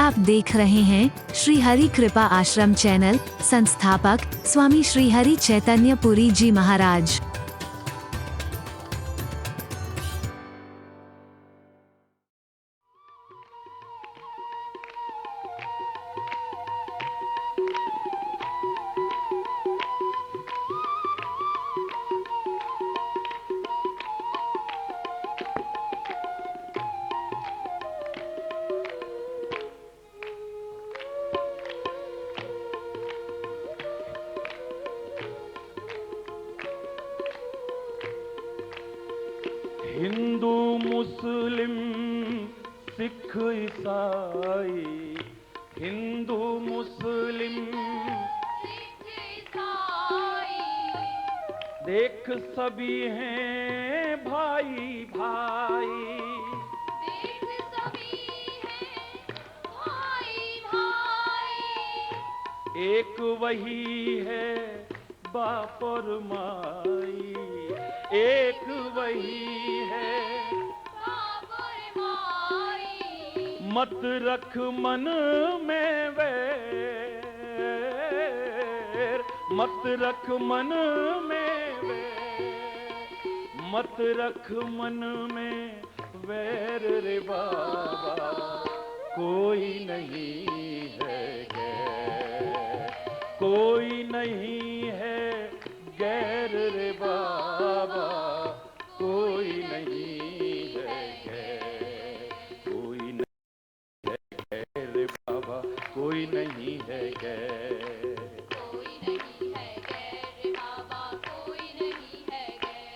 आप देख रहे हैं श्री हरि कृपा आश्रम चैनल। संस्थापक स्वामी श्री हरि चैतन्य पुरी जी महाराज। हिंदू मुस्लिम सिख ईसाई, हिंदू मुस्लिम सिख ईसाई, देख सभी हैं भाई भाई, देख सभी हैं भाई भाई, एक वही है बाप और माई, एक वही है बाप और माई, मत रख मन में वैर, मत रख मन में वैर, मत रख मन में वैर रे बाबा, कोई नहीं है गैर, कोई नहीं है गैर रे बाबा, कोई नहीं है गैर, कोई नहीं है गैर रे बाबा, कोई नहीं है गैर, कोई नहीं है गैर रे बाबा, कोई नहीं है गैर।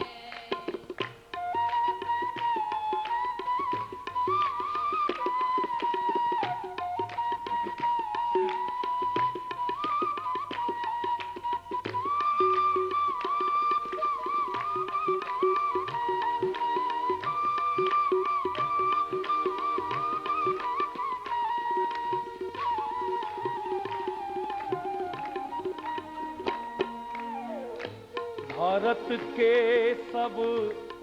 भारत के सब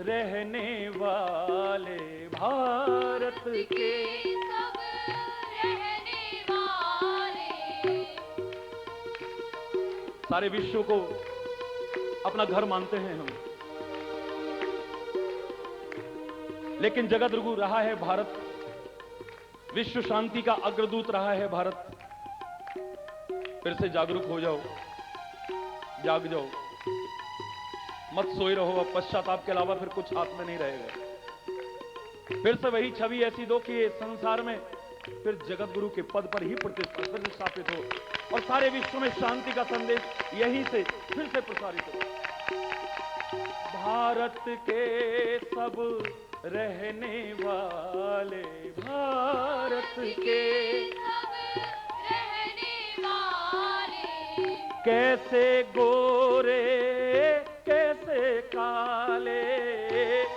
रहने वाले, भारत के सब रहने वाले, सारे विश्व को अपना घर मानते हैं हम, लेकिन जगतगुरु रहा है भारत, विश्व शांति का अग्रदूत रहा है भारत। फिर से जागरूक हो जाओ, जाग जाओ, मत सोए रहो। अब पश्चाताप के अलावा फिर कुछ हाथ में नहीं रहेगा। फिर से वही छवि ऐसी दो कि ये संसार में फिर जगतगुरु के पद पर ही प्रतिष्ठित हो और सारे विश्व में शांति का संदेश यहीं से फिर से प्रसारित हो। भारत के सब रहने वाले, भारत के सब रहने वाले, कैसे गोरे कैसे काले,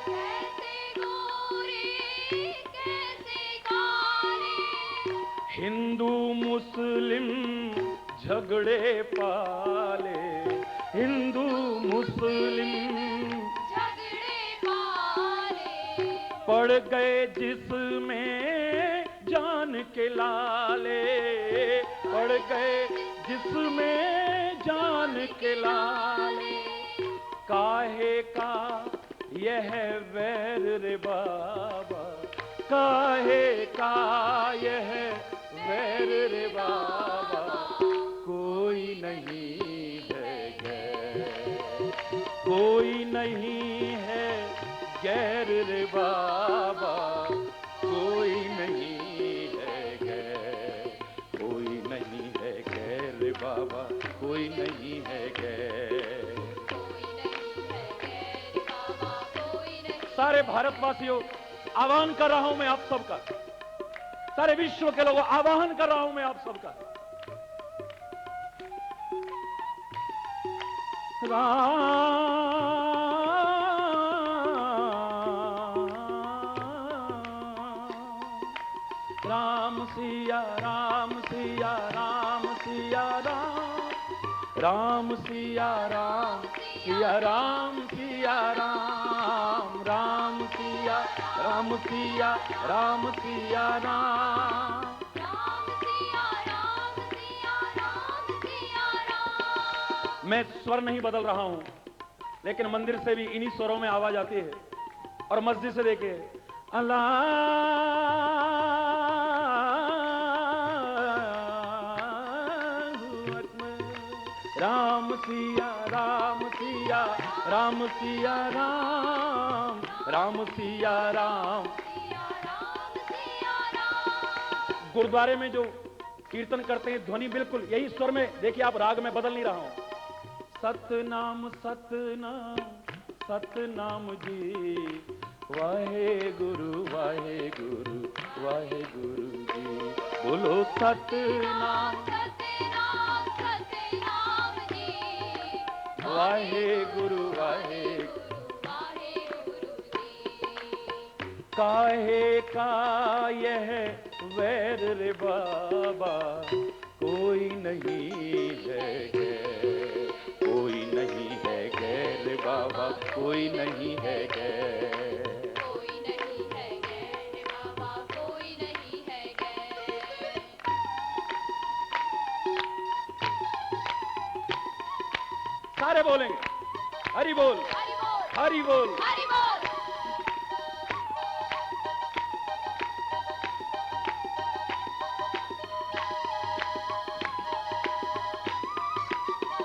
कैसे गोरे कैसे काले, हिंदू मुस्लिम झगड़े पाले, हिंदू मुस्लिम झगड़े पाले, पड़ गए जिसमें जान के लाले, पड़ गए जिसमें जान के लाले, काहे का यह वैर रे बाबा, काहे का यह वैर रे बाबा, कोई नहीं है गैर, कोई नहीं है गैर रे बाबा, कोई नहीं है गैर, कोई नहीं है गैर रे बाबा, कोई नहीं है गैर। सारे भारतवासियों, आह्वान कर रहा हूं मैं आप सबका, सारे विश्व के लोगों आह्वान कर रहा हूं मैं आप सबका, राम सिया राम सिया राम सिया राम, राम सिया राम सिया राम सिया राम, राम सिया राम सिया राम सिया राम, मैं स्वर नहीं बदल रहा हूं, लेकिन मंदिर से भी इन्हीं स्वरों में आवाज आती है। और मस्जिद से देखिए, अल्लाह राम सिया राम सिया राम सिया राम राम सिया राम। गुरुद्वारे में जो कीर्तन करते हैं ध्वनि बिल्कुल यही स्वर में, देखिए आप, राग में बदल नहीं रहा हूं। सतनाम सतनाम सतनाम जी, वाहे गुरु वाहे गुरु वाहे गुरु जी, बोलो सतनाम वाहे गुरु वाहे। काहे का यह वैर रे बाबा, कोई नहीं है गैर, कोई नहीं है गैर बाबा, कोई नहीं है गैर, कोई नहीं है गैर बाबा, कोई नहीं है गैर। सारे बोलेंगे हरि बोल हरि बोल हरि बोल।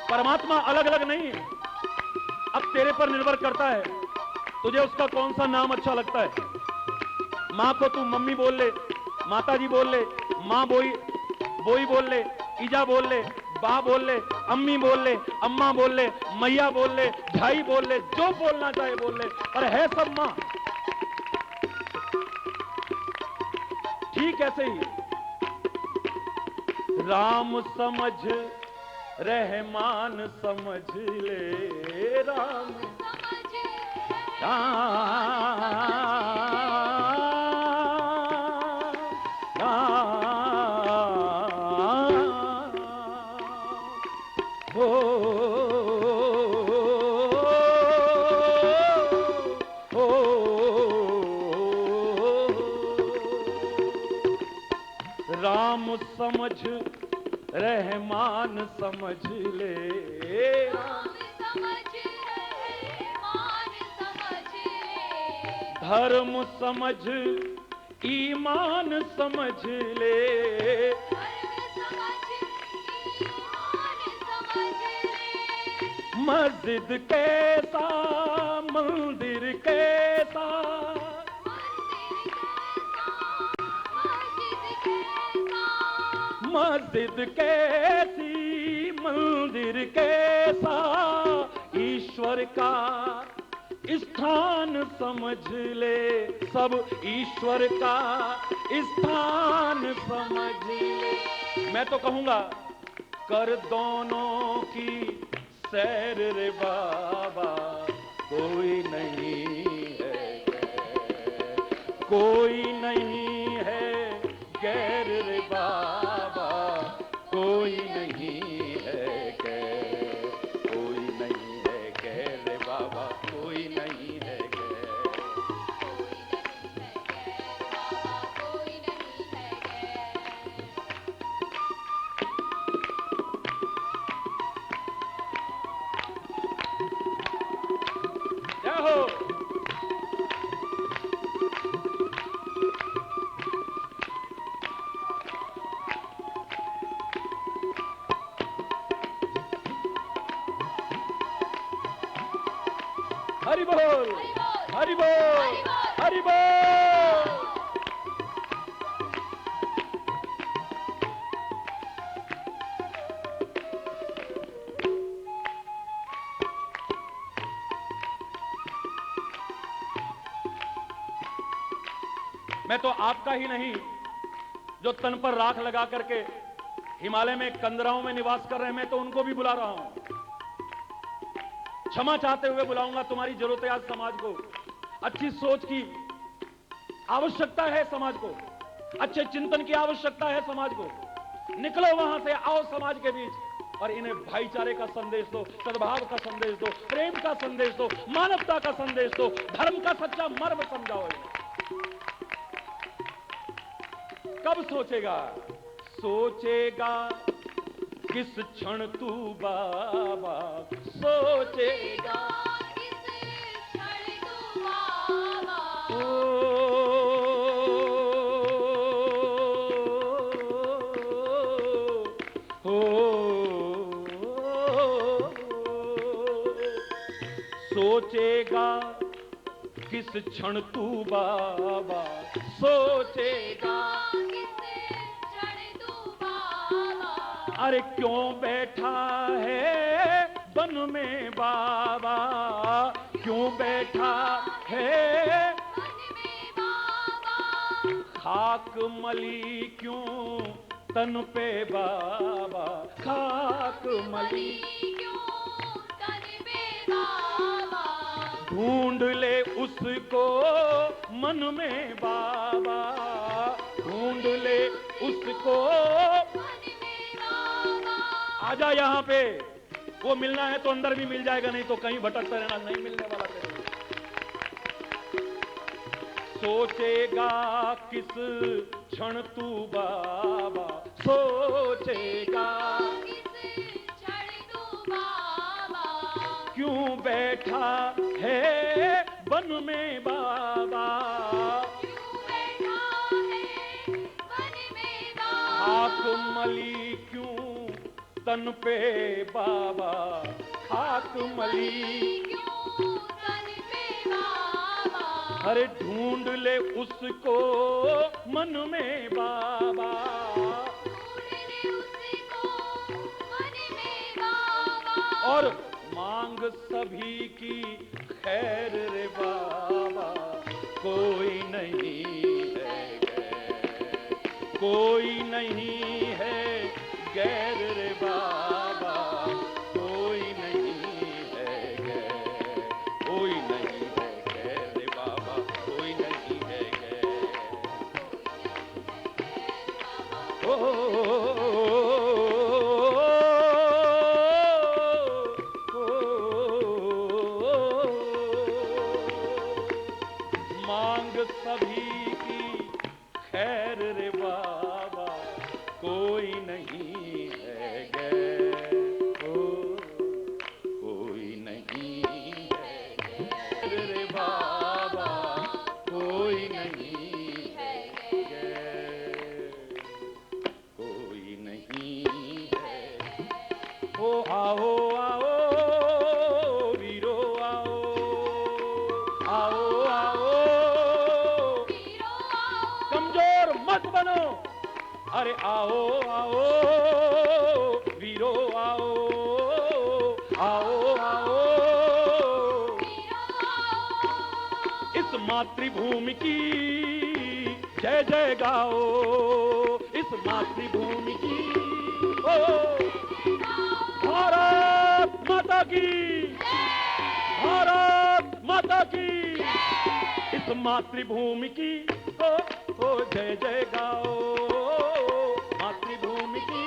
परमात्मा अलग अलग नहीं है, अब तेरे पर निर्भर करता है तुझे उसका कौन सा नाम अच्छा लगता है। माँ को तू मम्मी बोल ले, माता जी बोल ले, माँ बोई बोई बोल ले, ईजा बोल ले, बा बोल ले, अम्मी बोल ले, अम्मा बोल ले, मैया बोल ले, भाई बोल ले, जो बोलना चाहे बोल ले, पर है सब माँ। ठीक ऐसे ही राम समझ रहमान समझ ले, राम राम समझ रहमान समझ ले, राम समझ रहमान समझ ले, धर्म समझ ईमान समझ ले, मस्जिद कैसा मंदिर कैसा, मस्जिद कैसी मंदिर कैसा, ईश्वर का स्थान समझ ले, सब ईश्वर का स्थान समझ ले। मैं तो कहूंगा कर दोनों की सैर रे बाबा, कोई नहीं है गैर, कोई नहीं है गैर रे बाबा, कोई नहीं है गैर, कोई नहीं है गैर रे बाबा, कोई नहीं है गैर, कोई नहीं है गैर, जय हो। हरि बोल हरि बोल हरि बोल। मैं तो आपका ही नहीं, जो तन पर राख लगा करके हिमालय में कंदराओं में निवास कर रहे हैं, मैं तो उनको भी बुला रहा हूं। क्षमा चाहते हुए बुलाऊंगा। तुम्हारी जरूरत है आज समाज को, अच्छी सोच की आवश्यकता है समाज को, अच्छे चिंतन की आवश्यकता है समाज को। निकलो वहां से, आओ समाज के बीच और इन्हें भाईचारे का संदेश दो, सद्भाव का संदेश दो, प्रेम का संदेश दो, मानवता का संदेश दो, धर्म का सच्चा मर्म समझाओ इन्हें। कब सोचेगा? सोचेगा किस क्षण तू बाबा सोचेगा। सोचेगा किस क्षण तू बाबा सोचेगा। अरे क्यों बैठा है वन में बाबा, क्यों बैठा है खाक मली क्यों तन पे बाबा, खाक मली ढूंढ ले उसको मन में बाबा, ढूंढ ले उसको। आजा यहाँ पे, वो मिलना है तो अंदर भी मिल जाएगा, नहीं तो कहीं भटकता रहना, नहीं मिलने वाला तेरे। सोचेगा किस क्षण तू बाबा सोचेगा। क्यों बैठा है वन में बाबा, खाक मली क्यों तन पे बाबा, खाक मली। अरे ढूंढ ले उसको मन में बाबा, और मांग सभी की खैर रे बाबा, कोई नहीं है गैर, कोई नहीं है गैर रे बाबा, कोई नहीं है गैर, कोई नहीं है गैर रे बाबा, कोई नहीं है गैर। मांग सभी की खैर रे बाबा, कोई नहीं है गैर, कोई नहीं है गैर रे बाबा, कोई नहीं है गैर, कोई नहीं है। ओ आओ आओ वीरो आओ, आओ आओ कमजोर मत बनो। अरे आओ आओ वीरो आओ, आओ आओ इस मातृभूमि की जय जय गाओ, इस मातृभूमि की ओ भारत माता की, भारत माता की, इस मातृभूमि की ओ जय जय गाओ, मातृभूमि की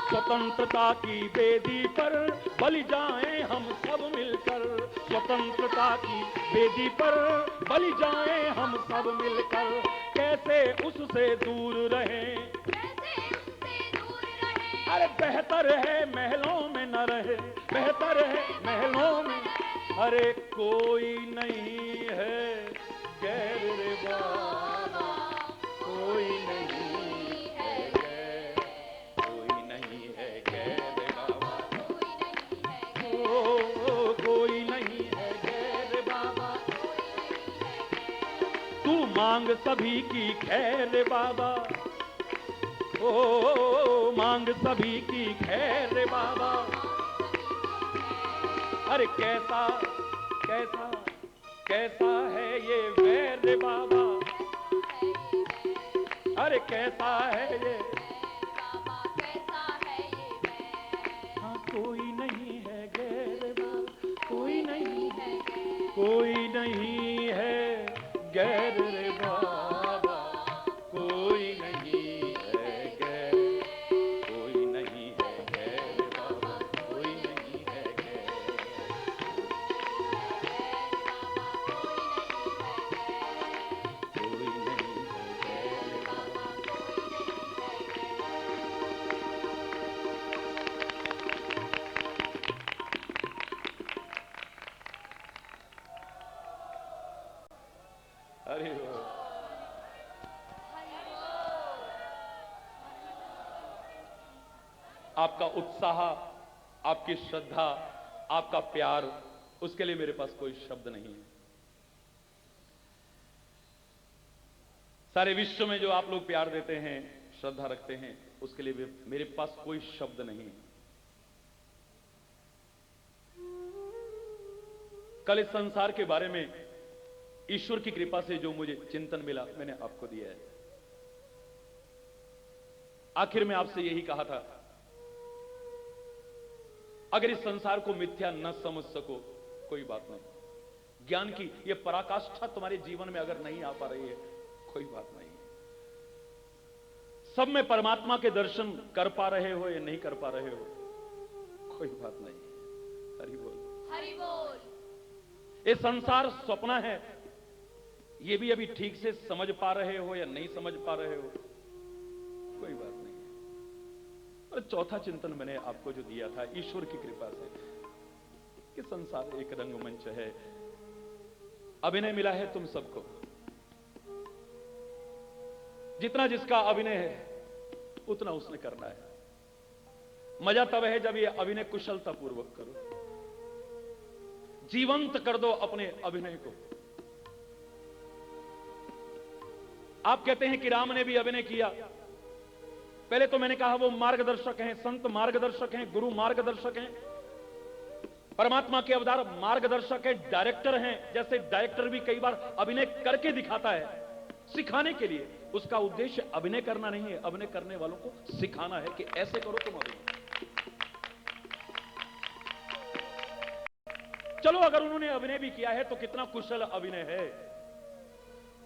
स्वतंत्रता की वेदी पर बलि जाएं हम सब मिलकर, स्वतंत्रता की वेदी पर बलि जाएं हम सब मिलकर। कैसे उससे दूर रहें, अरे बेहतर है महलों में न रहे, बेहतर है महलों में। अरे कोई नहीं है गैर रे बाबा, कोई नहीं है गैर, कोई नहीं है गैर रे बाबा, ओ कोई नहीं है गैर रे बाबा। तू मांग सभी की खैर रे बाबा, ओ मांग सभी की खैर रे बाबा। अरे कैसा कैसा कैसा है ये वैर रे बाबा, अरे कैसा है ये, हाँ कोई नहीं है गैर बाबा, कोई नहीं है, कोई नहीं है गैर रे बाबा, कोई नहीं है गैर, कोई नहीं है गैर बाबा, कोई नहीं है गैर, कोई नहीं है गैर बाबा। आपका उत्साह, आपकी श्रद्धा, आपका प्यार, उसके लिए मेरे पास कोई शब्द नहीं है। सारे विश्व में जो आप लोग प्यार देते हैं, श्रद्धा रखते हैं, उसके लिए भी मेरे पास कोई शब्द नहीं है। कल इस संसार के बारे में ईश्वर की कृपा से जो मुझे चिंतन मिला, मैंने आपको दिया है। आखिर में आपसे यही कहा था, अगर इस संसार को मिथ्या न समझ सको कोई बात नहीं, ज्ञान की यह पराकाष्ठा तुम्हारे जीवन में अगर नहीं आ पा रही है, कोई बात नहीं। सब में परमात्मा के दर्शन कर पा रहे हो या नहीं कर पा रहे हो, कोई बात नहीं। हरि बोल, हरि बोल। ये संसार स्वप्न है, ये भी अभी ठीक से समझ पा रहे हो या नहीं समझ पा रहे हो, कोई बात नहीं। और चौथा चिंतन मैंने आपको जो दिया था ईश्वर की कृपा से, कि संसार एक रंगमंच है, अभिनय मिला है तुम सबको, जितना जिसका अभिनय है उतना उसने करना है। मजा तब है जब ये अभिनय कुशलता पूर्वक करो, जीवंत कर दो अपने अभिनय को। आप कहते हैं कि राम ने भी अभिनय किया, पहले तो मैंने कहा वो मार्गदर्शक हैं, संत मार्गदर्शक हैं, गुरु मार्गदर्शक हैं, परमात्मा के अवतार मार्गदर्शक है, डायरेक्टर हैं। जैसे डायरेक्टर भी कई बार अभिनय करके दिखाता है सिखाने के लिए, उसका उद्देश्य अभिनय करना नहीं है, अभिनय करने वालों को सिखाना है कि ऐसे करो तुम अभिनय। चलो अगर उन्होंने अभिनय भी किया है तो कितना कुशल अभिनय है।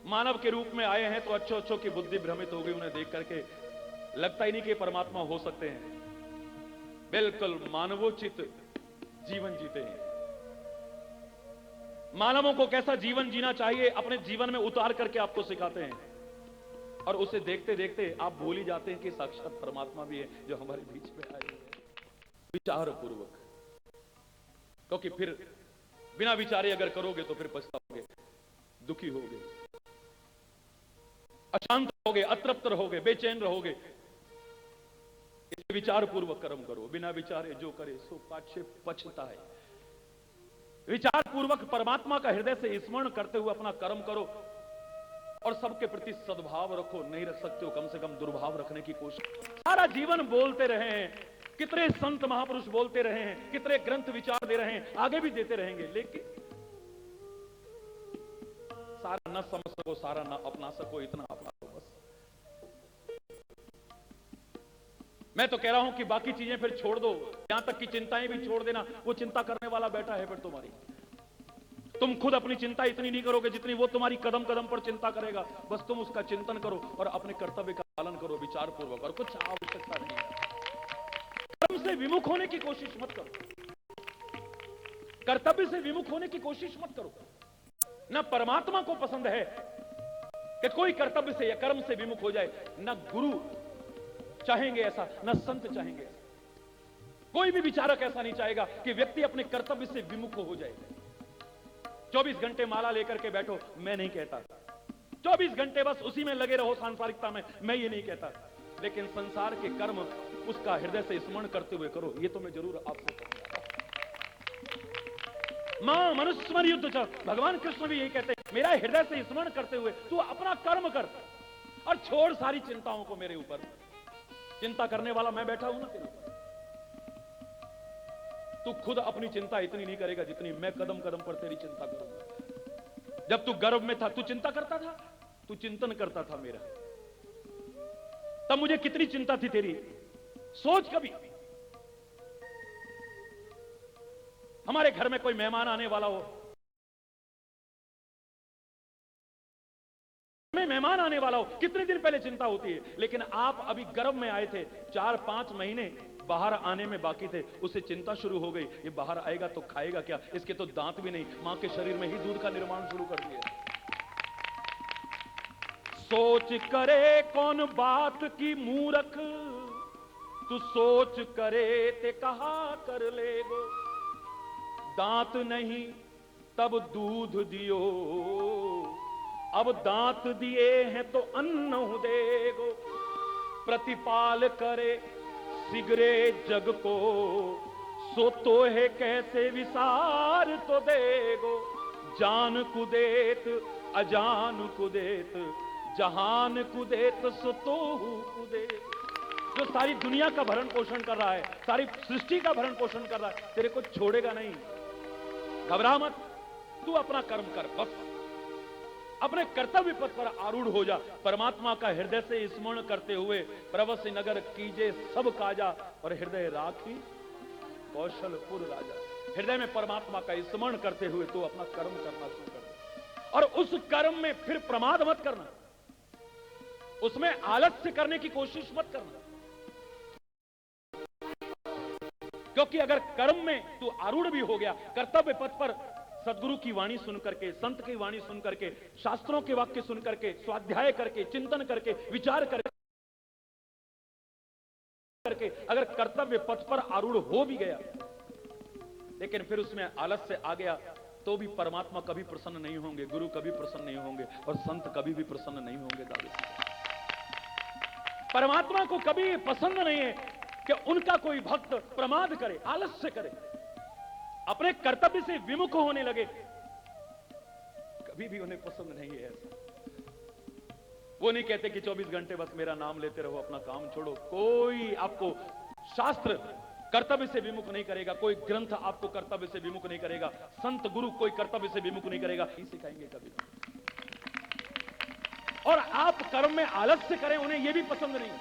मानव के रूप में आए हैं तो अच्छो अच्छो की बुद्धि भ्रमित हो गई उन्हें देख करके, लगता ही नहीं कि परमात्मा हो सकते हैं। बिल्कुल मानवोचित जीवन जीते हैं। मानवों को कैसा जीवन जीना चाहिए अपने जीवन में उतार करके आपको सिखाते हैं, और उसे देखते देखते आप भूल ही जाते हैं कि साक्षात परमात्मा भी है जो हमारे बीच में आए हैं। विचार पूर्वक, क्योंकि फिर बिना विचारे अगर करोगे तो फिर पछताओगे, दुखी होगे, अशांत रहोगे, अतृप्त रहोगे, बेचैन रहोगे। विचार पूर्वक कर्म करो, बिना विचारे जो करे सो पाछे पछताए। विचार पूर्वक परमात्मा का हृदय से स्मरण करते हुए अपना कर्म करो, और सबके प्रति सद्भाव रखो। नहीं रख सकते हो कम से कम दुर्भाव रखने की कोशिश। सारा जीवन बोलते रहे हैं, कितने संत महापुरुष बोलते रहे हैं, कितने ग्रंथ विचार दे रहे हैं, आगे भी देते रहेंगे, लेकिन सारा न समझ सको, सारा न अपना सको, इतना अपना लो बस। मैं तो कह रहा हूं कि बाकी चीजें फिर छोड़ दो, यहां तक कि चिंताएं भी छोड़ देना। वो चिंता करने वाला बैठा है फिर तुम्हारी। तुम खुद अपनी चिंता इतनी नहीं करोगे जितनी वो तुम्हारी कदम कदम पर चिंता करेगा। बस तुम उसका चिंतन करो और अपने कर्तव्य का पालन करो विचार पूर्वक, और कुछ आवश्यकता नहीं है। कर्म से विमुख होने की कोशिश मत करो, कर्तव्य से विमुख होने की कोशिश मत करो। ना परमात्मा को पसंद है कि कोई कर्तव्य से या कर्म से विमुख हो जाए, ना गुरु चाहेंगे ऐसा, ना संत चाहेंगे ऐसा। कोई भी विचारक ऐसा नहीं चाहेगा कि व्यक्ति अपने कर्तव्य से विमुख हो जाए। 24 घंटे माला लेकर के बैठो, मैं नहीं कहता। 24 घंटे बस उसी में लगे रहो सांसारिकता में, मैं ये नहीं कहता। लेकिन संसार के कर्म उसका हृदय से स्मरण करते हुए करो, ये तो मैं जरूर आपसे कहूंगा। मां मनुस्मर युद्ध च, भगवान कृष्ण भी यही कहते हैं, मेरा हृदय से स्मरण करते हुए तू अपना कर्म कर और छोड़ सारी चिंताओं को मेरे ऊपर। चिंता करने वाला मैं बैठा हूं ना तेरे ऊपर। तू खुद अपनी चिंता इतनी नहीं करेगा जितनी मैं कदम कदम पर तेरी चिंता करूंगा। जब तू गर्भ में था तू चिंता करता था, तू चिंतन करता था मेरा, तब मुझे कितनी चिंता थी तेरी। सोच कभी हमारे घर में कोई मेहमान आने वाला हो, मेहमान आने वाला हो, कितने दिन पहले चिंता होती है। लेकिन आप अभी गर्भ में आए थे, 4-5 महीने बाहर आने में बाकी थे, उसे चिंता शुरू हो गई, ये बाहर आएगा तो खाएगा क्या, इसके तो दांत भी नहीं, मां के शरीर में ही दूध का निर्माण शुरू कर दिया। सोच करे कौन बात की मूर्ख, तू सोच करे ते कहा कर लेगो। दांत नहीं तब दूध दियो, अब दांत दिए हैं तो अन्न देगो। प्रतिपाल करे सिगरे जग को सो तो है कैसे विसार तो देगो, जान कुदेत अजान कुदेत जहान कुदेत सो तो कुदेत। जो सारी दुनिया का भरण पोषण कर रहा है, सारी सृष्टि का भरण पोषण कर रहा है, तेरे को छोड़ेगा नहीं। घबरा मत, तू अपना कर्म कर, बस अपने कर्तव्य पथ पर आरूढ़ हो जा। परमात्मा का हृदय से स्मरण करते हुए प्रवस्य नगर कीजे सब काजा, और हृदय राखी कौशलपुर राजा। हृदय में परमात्मा का स्मरण करते हुए तू अपना कर्म करना शुरू कर दे, और उस कर्म में फिर प्रमाद मत करना, उसमें आलस्य करने की कोशिश मत करना। क्योंकि अगर कर्म में तू आरूढ़ भी हो गया, कर्तव्य पथ पर सदगुरु की वाणी सुन करके, संत की वाणी सुन करके, शास्त्रों के वाक्य सुन करके, स्वाध्याय करके, चिंतन करके, विचार करके अगर कर्तव्य पथ पर आरूढ़ हो भी गया, लेकिन फिर उसमें आलस्य आ गया, तो भी परमात्मा कभी प्रसन्न नहीं होंगे, गुरु कभी प्रसन्न नहीं होंगे, और संत कभी भी प्रसन्न नहीं होंगे। दादी, परमात्मा को कभी पसंद नहीं है कि उनका कोई भक्त प्रमाद करे, आलस्य करे, अपने कर्तव्य से विमुख होने लगे, कभी भी उन्हें पसंद नहीं है ऐसा। वो नहीं कहते कि 24 घंटे बस मेरा नाम लेते रहो, अपना काम छोड़ो। कोई आपको शास्त्र कर्तव्य से विमुख नहीं करेगा, कोई ग्रंथ आपको कर्तव्य से विमुख नहीं करेगा, संत गुरु कोई कर्तव्य से विमुख नहीं करेगा, नहीं सिखाएंगे कभी। और आप कर्म में आलस्य करें, उन्हें यह भी पसंद नहीं।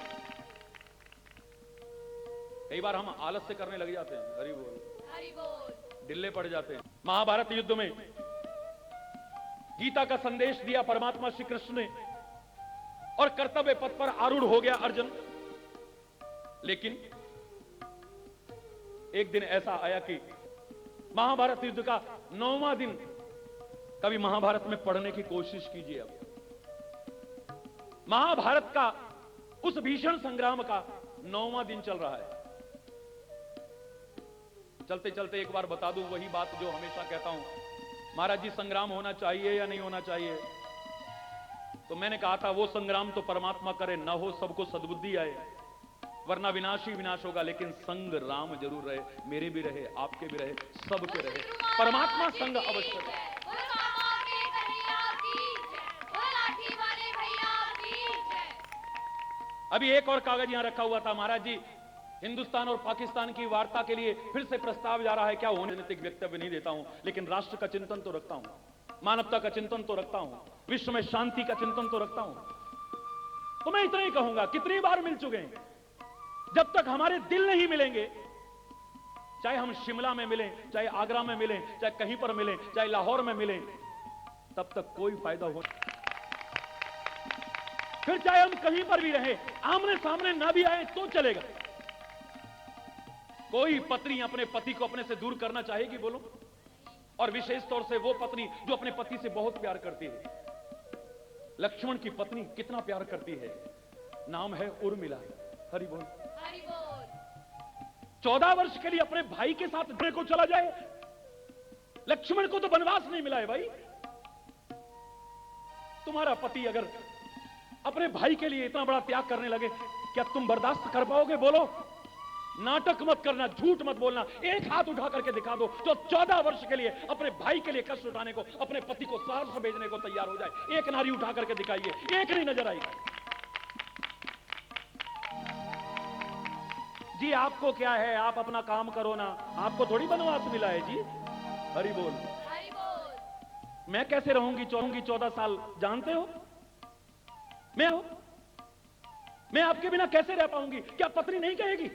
कई बार हम आलस्य करने लग जाते हैं, हरि बोल हरि बोल, ढिल्ले पड़ जाते हैं। महाभारत युद्ध में गीता का संदेश दिया परमात्मा श्री कृष्ण ने, और कर्तव्य पथ पर आरूढ़ हो गया अर्जुन। लेकिन एक दिन ऐसा आया कि महाभारत युद्ध का 9वां दिन, कभी महाभारत में पढ़ने की कोशिश कीजिए। अब महाभारत का उस भीषण संग्राम का 9वां दिन चल रहा है। चलते चलते एक बार बता दूं वही बात जो हमेशा कहता हूं, महाराज जी संग्राम होना चाहिए या नहीं होना चाहिए? तो मैंने कहा था वो संग्राम तो परमात्मा करे, ना हो सबको सद्बुद्धि आए, वरना विनाश ही विनाश होगा। लेकिन संग राम जरूर रहे, मेरे भी रहे, आपके भी रहे, सबके रहे, परमात्मा संग अवश्य रहे। अभी एक और कागज यहां रखा हुआ था, महाराज जी हिंदुस्तान और पाकिस्तान की वार्ता के लिए फिर से प्रस्ताव जा रहा है। क्या होने, राजनीतिक वक्तव्य नहीं देता हूं, लेकिन राष्ट्र का चिंतन तो रखता हूं, मानवता का चिंतन तो रखता हूं, विश्व में शांति का चिंतन तो रखता हूं। तो मैं इतना ही कहूंगा, कितनी बार मिल चुके हैं, जब तक हमारे दिल नहीं मिलेंगे, चाहे हम शिमला में मिलें, चाहे आगरा में मिलें, चाहे कहीं पर मिलें, चाहे लाहौर में मिलें, तब तक कोई फायदा हो। फिर चाहे हम कहीं पर भी रहे, आमने सामने ना भी आए तो चलेगा। कोई पत्नी अपने पति को अपने से दूर करना चाहेगी, बोलो? और विशेष तौर से वो पत्नी जो अपने पति से बहुत प्यार करती है। लक्ष्मण की पत्नी कितना प्यार करती है, नाम है उर्मिला। हरि बोल हरि बोल। 14 वर्ष के लिए अपने भाई के साथ रहने को चला जाए। लक्ष्मण को तो वनवास नहीं मिला है भाई। तुम्हारा पति अगर अपने भाई के लिए इतना बड़ा त्याग करने लगे, क्या तुम बर्दाश्त कर पाओगे? बोलो। नाटक मत करना, झूठ मत बोलना, एक हाथ उठा करके दिखा दो जो 14 वर्ष के लिए अपने भाई के लिए कष्ट उठाने को, अपने पति को शहर से भेजने को तैयार हो जाए। एक नारी उठा करके दिखाइए, एक नहीं नजर आएगी। जी आपको क्या है, आप अपना काम करो ना, आपको थोड़ी वनवास मिला है जी। हरि बोल हरि बोल। मैं कैसे रहूंगी 14 साल, जानते हो? मैं आपके बिना कैसे रह पाऊंगी? क्या पत्नी नहीं कहेगी?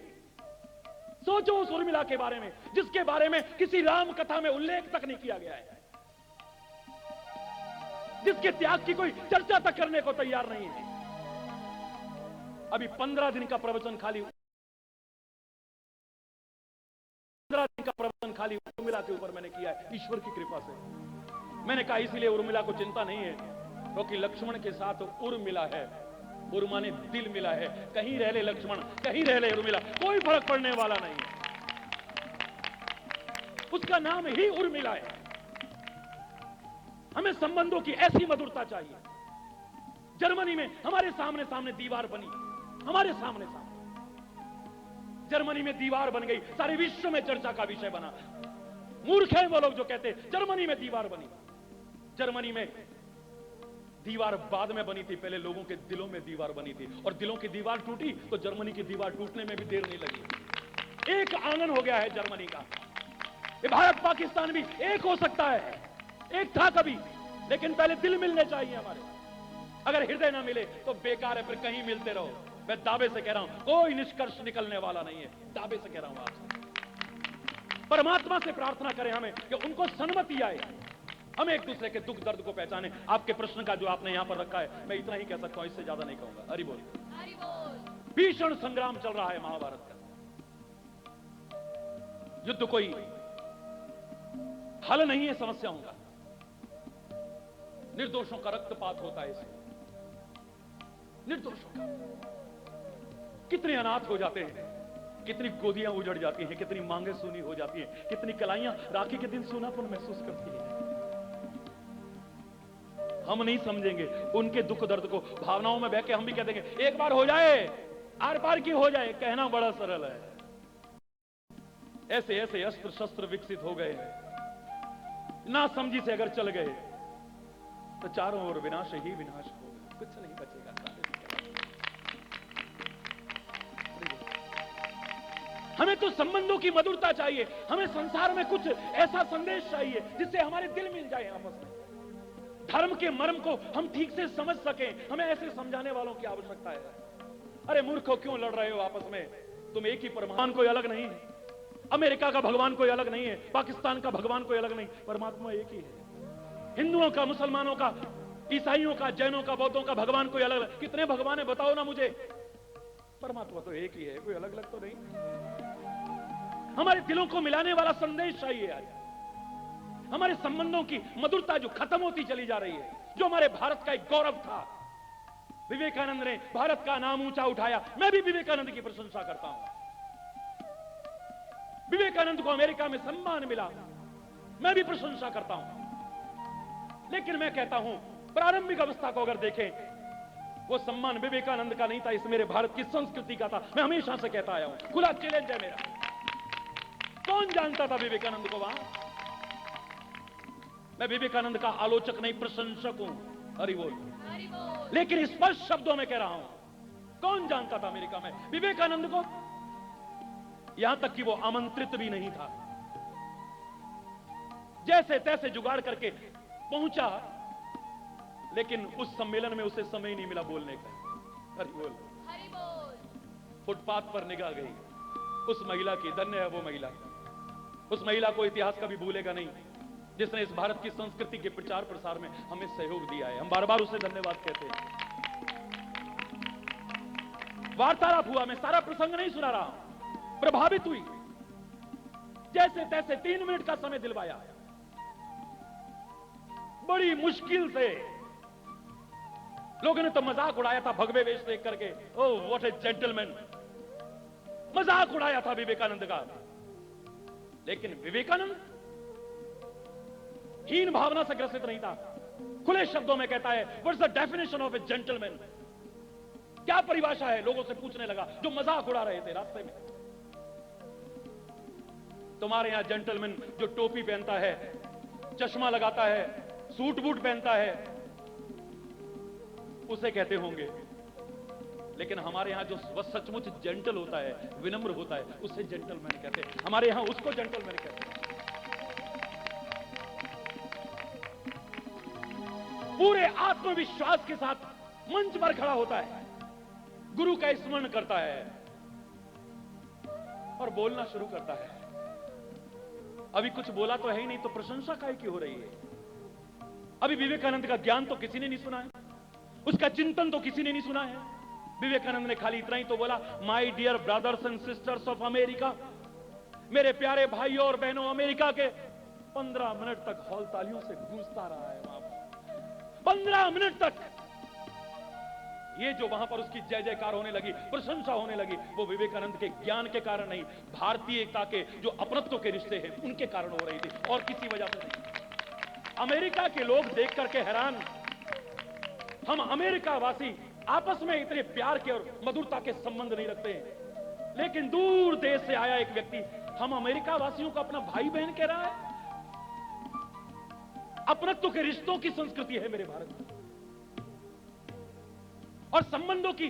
सोचो उस उर्मिला के बारे में, जिसके बारे में किसी राम कथा में उल्लेख तक नहीं किया गया है, जिसके त्याग की कोई चर्चा तक करने को तैयार नहीं है। अभी 15 दिन का प्रवचन खाली, 15 दिन का प्रवचन खाली उर्मिला के ऊपर मैंने किया है, ईश्वर की कृपा से। मैंने कहा इसलिए उर्मिला को चिंता नहीं है, क्योंकि लक्ष्मण के साथ उर्मिला है। उर्मा ने दिल मिला है, कहीं रह ले लक्ष्मण, कहीं रह ले उर्मिला, कोई फर्क पड़ने वाला नहीं है। उसका नाम ही उर्मिला है। हमें संबंधों की ऐसी मधुरता चाहिए। जर्मनी में हमारे सामने सामने दीवार बनी, हमारे सामने सामने। जर्मनी में दीवार बन गई, सारे विश्व में चर्चा का विषय बना। मूर्ख हैं वो लोग जो कहते जर्मनी में दीवार बनी। जर्मनी में दीवार बाद में बनी थी, पहले लोगों के दिलों में दीवार बनी थी, और दिलों की दीवार टूटी तो जर्मनी की दीवार टूटने में भी देर नहीं लगी। एक आंगन हो गया है जर्मनी का। ये भारत पाकिस्तान भी एक हो सकता है, एक था कभी, लेकिन पहले दिल मिलने चाहिए हमारे। अगर हृदय ना मिले तो बेकार है, फिर कहीं मिलते रहो। मैं दावे से कह रहा हूं कोई निष्कर्ष निकलने वाला नहीं है, दावे से कह रहा हूं आपसे। परमात्मा से प्रार्थना करें हमें कि उनको सन्मति आए, हम एक दूसरे के दुख दर्द को पहचाने। आपके प्रश्न का जो आपने यहां पर रखा है, मैं इतना ही कह सकता हूं, इससे ज्यादा नहीं कहूंगा। हरि बोल। भीषण संग्राम चल रहा है महाभारत का। युद्ध कोई हल नहीं है समस्याओं का, निर्दोषों का रक्तपात होता है इसमें, निर्दोषों का। कितने अनाथ हो जाते हैं, कितनी गोदियां उजड़ जाती हैं, कितनी मांगे सूनी हो जाती हैं, कितनी कलाइयां राखी के दिन सूनापन महसूस करती हैं। हम नहीं समझेंगे उनके दुख दर्द को, भावनाओं में बह के हम भी कह देंगे एक बार हो जाए, आर पार की हो जाए। कहना बड़ा सरल है। ऐसे ऐसे अस्त्र शस्त्र विकसित हो गए, ना समझी से अगर चल गए तो चारों ओर विनाश ही विनाश होगा, कुछ नहीं बचेगा। हमें तो संबंधों की मधुरता चाहिए, हमें संसार में कुछ ऐसा संदेश चाहिए जिससे हमारे दिल मिल जाए आपस में, धर्म के मर्म को हम ठीक से समझ सकें। हमें ऐसे समझाने वालों की आवश्यकता है। अरे मूर्खों, क्यों लड़ रहे हो आपस में? तुम एक ही परमात्मा, कोई अलग नहीं। अमेरिका का भगवान कोई अलग नहीं है, पाकिस्तान का भगवान कोई अलग नहीं, परमात्मा एक ही है। हिंदुओं का, मुसलमानों का, ईसाइयों का, जैनों का, बौद्धों का भगवान कोई अलग अलग। कितने भगवान है बताओ ना मुझे? परमात्मा तो एक ही है, कोई अलग अलग तो नहीं। हमारे दिलों को मिलाने वाला संदेश चाहिए आज। हमारे संबंधों की मधुरता जो खत्म होती चली जा रही है, जो हमारे भारत का एक गौरव था। विवेकानंद ने भारत का नाम ऊंचा उठाया। मैं भी विवेकानंद की प्रशंसा करता हूं। विवेकानंद को अमेरिका में सम्मान मिला, मैं भी प्रशंसा करता हूं। लेकिन मैं कहता हूं प्रारंभिक अवस्था को अगर देखें, वो सम्मान विवेकानंद का नहीं था, इस मेरे भारत की संस्कृति का था। मैं हमेशा से कहता आया हूं, खुला चैलेंज है मेरा। कौन जानता था विवेकानंद को वहां? मैं विवेकानंद का आलोचक नहीं, प्रशंसक हूं। हरि बोल। लेकिन स्पष्ट शब्दों में कह रहा हूं, कौन जानता था अमेरिका में विवेकानंद को? यहां तक कि वो आमंत्रित भी नहीं था, जैसे तैसे जुगाड़ करके पहुंचा, लेकिन उस सम्मेलन में उसे समय नहीं मिला बोलने का। हरि बोल। फुटपाथ पर निगाह गई उस महिला की, धन्य है वो महिला। उस महिला को इतिहास कभी भूलेगा नहीं, जिसने इस भारत की संस्कृति के प्रचार प्रसार में हमें सहयोग दिया है। हम बार बार उसे धन्यवाद कहते हैं। वार्तालाप हुआ, मैं सारा प्रसंग नहीं सुना रहा, प्रभावित हुई, जैसे तैसे 3 मिनट का समय दिलवाया। बड़ी मुश्किल से लोगों ने तो मजाक उड़ाया था भगवे वेश देख करके। ओह व्हाट ए जेंटलमैन, मजाक उड़ाया था विवेकानंद का। लेकिन विवेकानंद हीन भावना से ग्रसित नहीं था। खुले शब्दों में कहता है, what's the definition of A gentleman? क्या परिभाषा है? लोगों से पूछने लगा जो मजाक उड़ा रहे थे रास्ते में। तुम्हारे यहां जेंटलमैन जो टोपी पहनता है, चश्मा लगाता है, सूट बूट पहनता है, उसे कहते होंगे। लेकिन हमारे यहां जो वह सचमुच जेंटल होता है, विनम्र होता है, उसे जेंटलमैन कहते हैं। हमारे यहां उसको जेंटलमैन कहते हैं। पूरे आत्मविश्वास के साथ मंच पर खड़ा होता है, गुरु का स्मरण करता है और बोलना शुरू करता है। अभी कुछ बोला तो है ही नहीं, तो प्रशंसा काहे की हो रही है? अभी विवेकानंद का ज्ञान तो किसी ने नहीं सुना है, उसका चिंतन तो किसी ने नहीं सुना है। विवेकानंद ने खाली इतना ही तो बोला, my dear brothers and sisters of America, मेरे प्यारे भाइयों और बहनों अमेरिका के। 15 मिनट तक हॉल तालियों से गूंजता रहा है वहां पर। 15 मिनट तक ये जो वहां पर उसकी जय जयकार होने लगी, प्रशंसा होने लगी, वो विवेकानंद के ज्ञान के कारण नहीं, भारतीय एकता के जो अपनत्व के रिश्ते हैं उनके कारण हो रही थी, और किसी वजह से नहीं। अमेरिका के लोग देख करके हैरान, हम अमेरिका वासी आपस में इतने प्यार के और मधुरता के संबंध नहीं रखते हैं। लेकिन दूर देश से आया एक व्यक्ति हम अमेरिका वासियों को अपना भाई बहन कह रहा है। अपनत्व के रिश्तों की संस्कृति है मेरे भारत में, और संबंधों की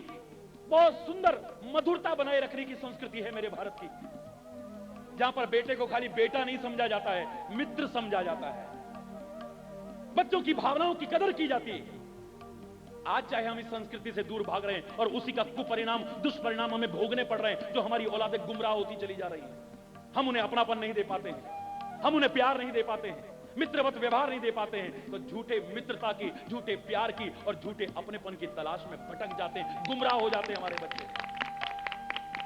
बहुत सुंदर मधुरता बनाए रखने की संस्कृति है मेरे भारत की, जहां पर बेटे को खाली बेटा नहीं समझा जाता है, मित्र समझा जाता है, बच्चों की भावनाओं की कदर की जाती है। आज चाहे हम इस संस्कृति से दूर भाग रहे हैं और उसी का कुपरिणाम, दुष्परिणाम हमें भोगने पड़ रहे हैं, जो हमारी औलादें गुमराह होती चली जा रही है। हम उन्हें अपनापन नहीं दे पाते हैं, हम उन्हें प्यार नहीं दे पाते हैं, मित्रवत व्यवहार नहीं दे पाते हैं, तो झूठे मित्रता की, झूठे प्यार की और झूठे अपनेपन की तलाश में भटक जाते हैं, गुमराह हो जाते हैं हमारे बच्चे।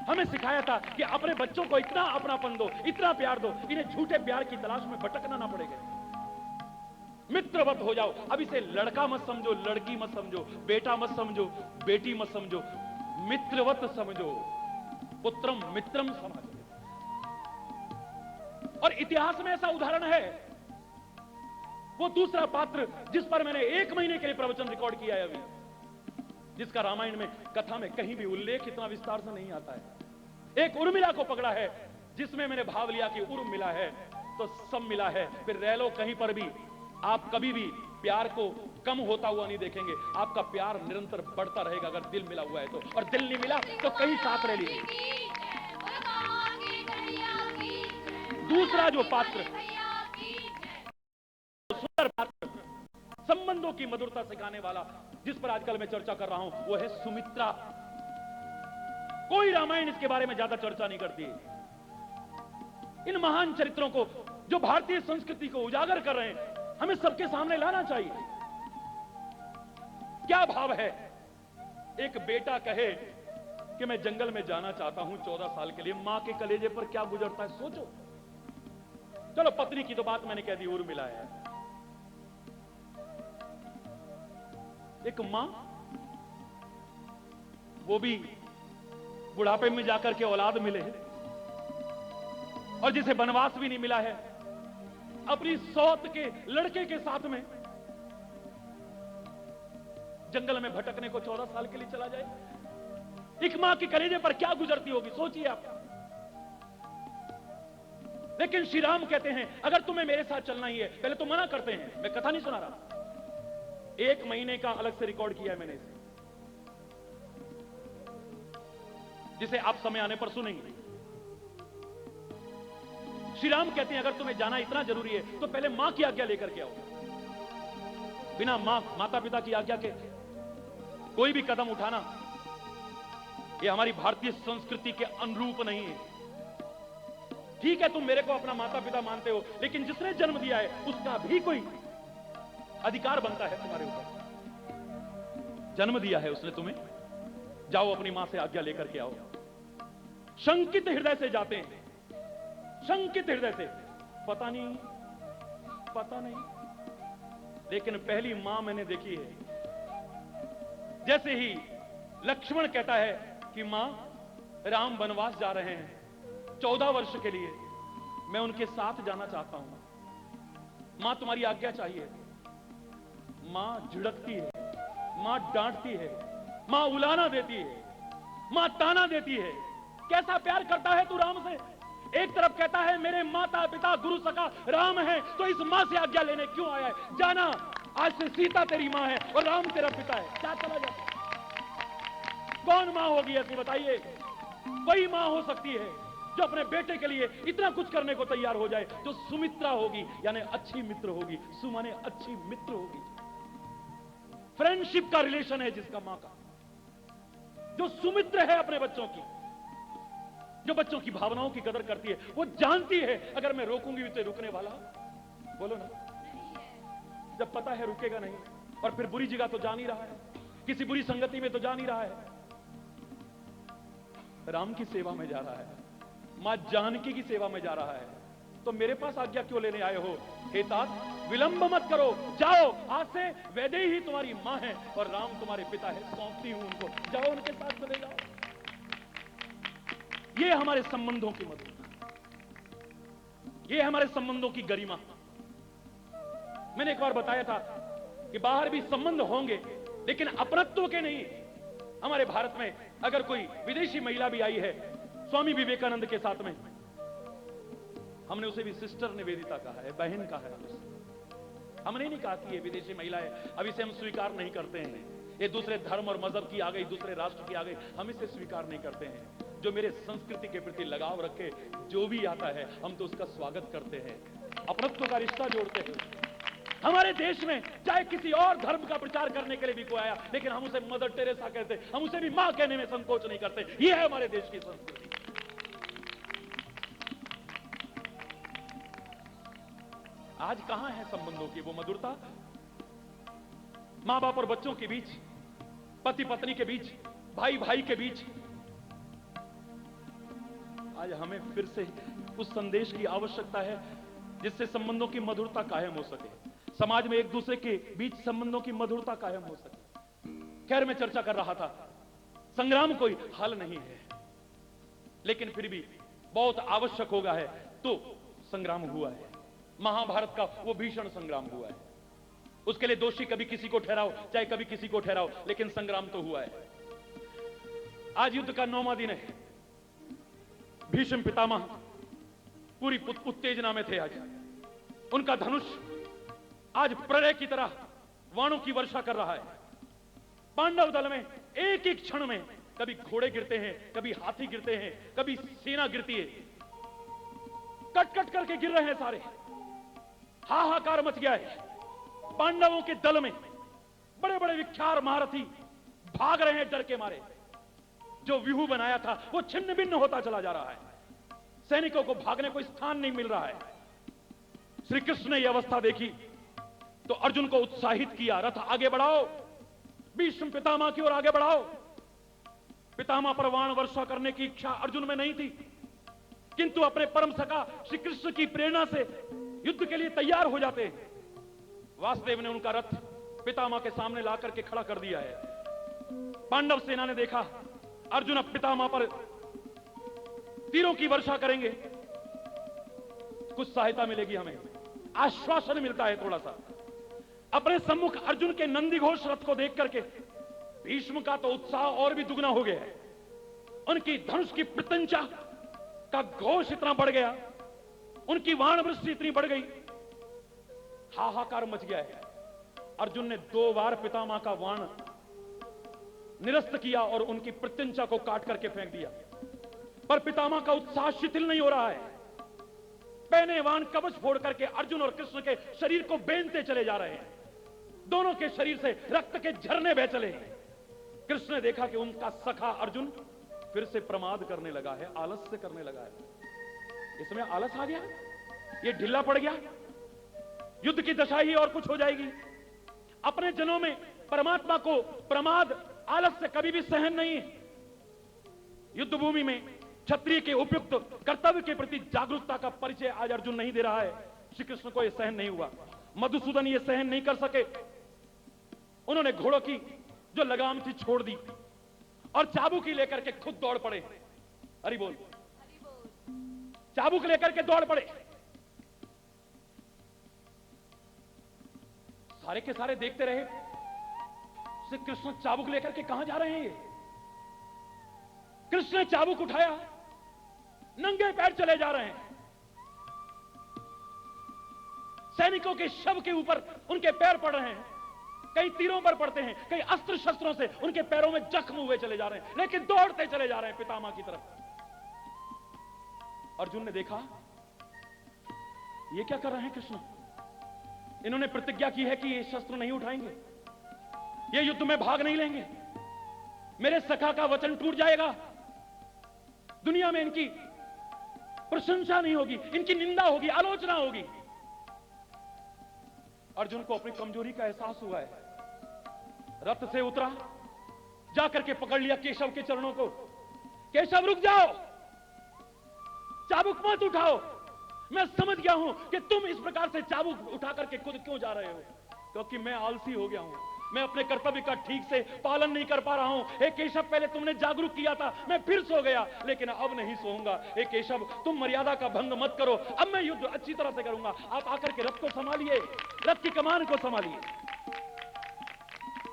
हमें सिखाया था कि अपने बच्चों को इतना अपनापन दो, इतना प्यार दो, इन्हें झूठे प्यार की तलाश में भटकना ना पड़ेगा, मित्रवत हो जाओ। अब इसे लड़का मत समझो, लड़की मत समझो, बेटा मत समझो, बेटी मत समझो, मित्रवत समझो, पुत्रम मित्रम समझो। और इतिहास में ऐसा उदाहरण है, वो दूसरा पात्र जिस पर मैंने 1 महीने के लिए प्रवचन रिकॉर्ड किया है अभी, जिसका रामायण में, कथा में कहीं भी उल्लेख इतना विस्तार से नहीं आता है। एक उर्मिला को पकड़ा है, जिसमें मैंने भाव लिया कि उर्म मिला है तो सब मिला है। फिर रह लो कहीं पर भी, आप कभी भी प्यार को कम होता हुआ नहीं देखेंगे, आपका प्यार निरंतर बढ़ता रहेगा अगर दिल मिला हुआ है तो, और दिल नहीं मिला तो कहीं साथ रह लीजिए। दूसरा जो पात्र, सुंदर पात्र, संबंधों की मधुरता सिखाने वाला, जिस पर आजकल मैं चर्चा कर रहा हूं, वो है सुमित्रा। कोई रामायण इसके बारे में ज्यादा चर्चा नहीं करती। इन महान चरित्रों को, जो भारतीय संस्कृति को उजागर कर रहे हैं, हमें सबके सामने लाना चाहिए। क्या भाव है? एक बेटा कहे कि मैं जंगल में जाना चाहता हूं 14 साल के लिए, मां के कलेजे पर क्या गुजरता है सोचो। चलो पत्नी की तो बात मैंने कह दी, उर्मिला है। एक मां, वो भी बुढ़ापे में जाकर के औलाद मिले है, और जिसे वनवास भी नहीं मिला है, अपनी सौत के लड़के के साथ में जंगल में भटकने को 14 साल के लिए चला जाए। एक मां के कलेजे पर क्या गुजरती होगी सोचिए आप। लेकिन श्री राम कहते हैं अगर तुम्हें मेरे साथ चलना ही है, पहले तो मना करते हैं, मैं कथा नहीं सुना रहा, 1 महीने का अलग से रिकॉर्ड किया है मैंने इसे, जिसे आप समय आने पर सुनेंगे। श्री राम कहते हैं अगर तुम्हें जाना इतना जरूरी है तो पहले मां की आज्ञा लेकर के आओ। बिना माता पिता की आज्ञा के कोई भी कदम उठाना, यह हमारी भारतीय संस्कृति के अनुरूप नहीं है। ठीक है, तुम मेरे को अपना माता पिता मानते हो, लेकिन जिसने जन्म दिया है उसका भी कोई अधिकार बनता है तुम्हारे ऊपर। जन्म दिया है उसने तुम्हें, जाओ अपनी मां से आज्ञा लेकर के आओ। शंकित हृदय से जाते हैं, शंकित हृदय से, पता नहीं, लेकिन पहली मां मैंने देखी है। जैसे ही लक्ष्मण कहता है कि मां, राम वनवास जा रहे हैं 14 वर्ष के लिए, मैं उनके साथ जाना चाहता हूं, मां तुम्हारी आज्ञा चाहिए। मां झिड़कती है, मां डांटती है, मां उलाना देती है, मां ताना देती है। कैसा प्यार करता है तू राम से। एक तरफ कहता है मेरे माता पिता गुरु सखा राम है, तो इस मां से आज्ञा लेने क्यों आया है? जाना, आज से सीता तेरी मां है और राम तेरा पिता है। क्या चला जाता? कौन मां होगी ऐसी बताइए? वही मां हो सकती है जो अपने बेटे के लिए इतना कुछ करने को तैयार हो जाए, जो सुमित्रा होगी, यानी अच्छी मित्र होगी। सु माने अच्छी मित्र होगी, फ्रेंडशिप का रिलेशन है जिसका मां का, जो सुमित्र है अपने बच्चों की, जो बच्चों की भावनाओं की कदर करती है। वो जानती है अगर मैं रोकूंगी तो रुकने वाला, बोलो ना, जब पता है रुकेगा नहीं, और फिर बुरी जगह तो जा नहीं रहा है, किसी बुरी संगति में तो जा नहीं रहा है, राम की सेवा में जा रहा है, मां जानकी की सेवा में जा रहा है, तो मेरे पास आज्ञा क्यों लेने आए हो? हे तात, विलंब मत करो, जाओ, आज से वैदेही ही तुम्हारी मां है और राम तुम्हारे पिता है, सौंपती हूं उनको, जाओ उनके साथ चले जाओ। ये हमारे संबंधों की मधुरता, ये हमारे संबंधों की गरिमा। मैंने एक बार बताया था कि बाहर भी संबंध होंगे, लेकिन अपनत्व के नहीं। हमारे भारत में अगर कोई विदेशी महिला भी आई है स्वामी विवेकानंद के साथ में हमने उसे भी सिस्टर निवेदिता कहा है, बहन कहा है उसे। हमने नहीं कहा कि ये विदेशी महिला है, अब इसे हम स्वीकार नहीं करते हैं, ये दूसरे धर्म और मजहब की आ गई, दूसरे राष्ट्र की आ गई, हम इसे स्वीकार नहीं करते हैं। जो मेरे संस्कृति के प्रति लगाव रखे जो भी आता है हम तो उसका स्वागत करते हैं, अपनत्व का रिश्ता जोड़ते हैं। हमारे देश में चाहे किसी और धर्म का प्रचार करने के लिए भी कोई आया, लेकिन हम उसे मदर टेरेसा कहते, हम उसे भी मां कहने में संकोच नहीं करते। यह है हमारे देश की संस्कृति। आज कहां है संबंधों की वो मधुरता? मां बाप और बच्चों के बीच, पति पत्नी के बीच, भाई भाई के बीच। आज हमें फिर से उस संदेश की आवश्यकता है जिससे संबंधों की मधुरता कायम हो सके, समाज में एक दूसरे के बीच संबंधों की मधुरता कायम हो सके। खैर, मैं चर्चा कर रहा था, संग्राम कोई हल नहीं है, लेकिन फिर भी बहुत आवश्यक होगा है तो संग्राम हुआ है। महाभारत का वो भीषण संग्राम हुआ है, उसके लिए दोषी कभी किसी को ठहराओ, चाहे कभी किसी को ठहराओ, लेकिन संग्राम तो हुआ है। आज युद्ध का 9वां दिन है। भीष्म पितामह पूरी उत्तेजना में थे। आज उनका धनुष आज प्रलय की तरह वाणों की वर्षा कर रहा है। पांडव दल में एक एक क्षण में कभी घोड़े गिरते हैं, कभी हाथी गिरते हैं, कभी सेना गिरती है, कट कट करके गिर रहे हैं सारे। हाहाकार मच गया है। पांडवों के दल में बड़े बड़े विख्यात महारथी भाग रहे हैं डर के मारे। जो व्यूह बनाया था वो छिन्न भिन्न होता चला जा रहा है। सैनिकों को भागने को स्थान नहीं मिल रहा है। श्री कृष्ण ने यह अवस्था देखी तो अर्जुन को उत्साहित किया, रथ आगे बढ़ाओ, भीष्म पितामह की ओर आगे बढ़ाओ। पितामह पर बाण वर्षा करने की इच्छा अर्जुन में नहीं थी, किंतु अपने परम सखा श्री कृष्ण की प्रेरणा से युद्ध के लिए तैयार हो जाते हैं। वासुदेव ने उनका रथ पितामह के सामने ला करके खड़ा कर दिया है। पांडव सेना ने देखा अर्जुन अब पितामह पर तीरों की वर्षा करेंगे, कुछ सहायता मिलेगी, हमें आश्वासन मिलता है थोड़ा सा। अपने सम्मुख अर्जुन के नंदीघोष रथ को देख करके भीष्म का तो उत्साह और भी दुगना हो गया है। उनकी धनुष की प्रत्यंचा का घोष इतना बढ़ गया, उनकी वाण वृष्टि इतनी बढ़ गई, हाहाकार मच गया है। अर्जुन ने 2 बार पितामह का वाण निरस्त किया और उनकी प्रत्यंचा को काट करके फेंक दिया, पर पितामह का उत्साह शिथिल नहीं हो रहा है। पहने वाण कवच फोड़ करके अर्जुन और कृष्ण के शरीर को बेंधते चले जा रहे हैं। दोनों के शरीर से रक्त के झरने बह चले हैं। कृष्ण ने देखा कि उनका सखा अर्जुन फिर से प्रमाद करने लगा है, आलस्य करने लगा है। इसमें आलस आ गया, ये ढिल्ला पड़ गया, युद्ध की दशा ही और कुछ हो जाएगी। अपने जनों में परमात्मा को प्रमाद, आलस्य कभी भी सहन नहीं है। युद्ध भूमि में क्षत्रिय के उपयुक्त कर्तव्य के प्रति जागरूकता का परिचय आज अर्जुन नहीं दे रहा है। श्री कृष्ण को यह सहन नहीं हुआ, मधुसूदन ये सहन नहीं कर सके। उन्होंने घोड़ों की जो लगाम थी छोड़ दी और चाबुक लेकर के खुद दौड़ पड़े। हरि बोल, चाबुक लेकर के दौड़ पड़े। सारे के सारे देखते रहे, श्री कृष्ण चाबुक लेकर के कहां जा रहे हैं ये। कृष्ण ने चाबुक उठाया, नंगे पैर चले जा रहे हैं। सैनिकों के शव के ऊपर उनके पैर पड़ रहे हैं, कई तीरों पर पड़ते हैं, कई अस्त्र शस्त्रों से उनके पैरों में जख्म हुए चले जा रहे हैं, लेकिन दौड़ते चले जा रहे हैं पितामह की तरफ। अर्जुन ने देखा ये क्या कर रहे हैं कृष्ण, इन्होंने प्रतिज्ञा की है कि ये शस्त्र नहीं उठाएंगे, ये युद्ध में भाग नहीं लेंगे, मेरे सखा का वचन टूट जाएगा, दुनिया में इनकी प्रशंसा नहीं होगी, इनकी निंदा होगी, आलोचना होगी। अर्जुन को अपनी कमजोरी का एहसास हुआ है। रथ से उतरा, जाकर के पकड़ लिया केशव के चरणों को। केशव रुक जाओ, चाबुक मत उठाओ, मैं समझ गया हूं कि तुम इस प्रकार से चाबुक उठा करके खुद क्यों जा रहे हो, क्योंकि मैं आलसी हो गया हूं, मैं अपने कर्तव्य का ठीक से पालन नहीं कर पा रहा हूं। हे केशव, पहले तुमने जागरूक किया था, मैं फिर सो गया, लेकिन अब नहीं सोऊंगा। हे केशव, तुम मर्यादा का भंग मत करो, अब मैं युद्ध अच्छी तरह से करूंगा। आप आकर के रथ को संभालिए, रथ की कमान को संभालिए।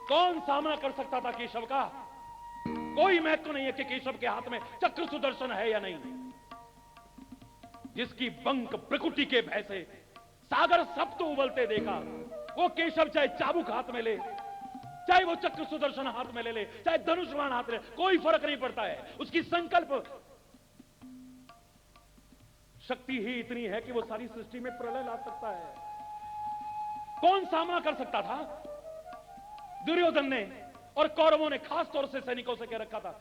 कौन सामना कर सकता था केशव का? कोई महत्व नहीं है कि केशव के हाथ में चक्र सुदर्शन है या नहीं। जिसकी बंक प्रकृति के भय से सागर सब तो उबलते देखा, वो केशव चाहे चाबुक हाथ में ले, चाहे वो चक्र सुदर्शन हाथ में ले ले, चाहे धनुष बाण हाथ में ले, कोई फर्क नहीं पड़ता है। उसकी संकल्प शक्ति ही इतनी है कि वो सारी सृष्टि में प्रलय ला सकता है। कौन सामना कर सकता था? दुर्योधन ने और कौरवों ने खास तौर से सैनिकों से कह रखा था,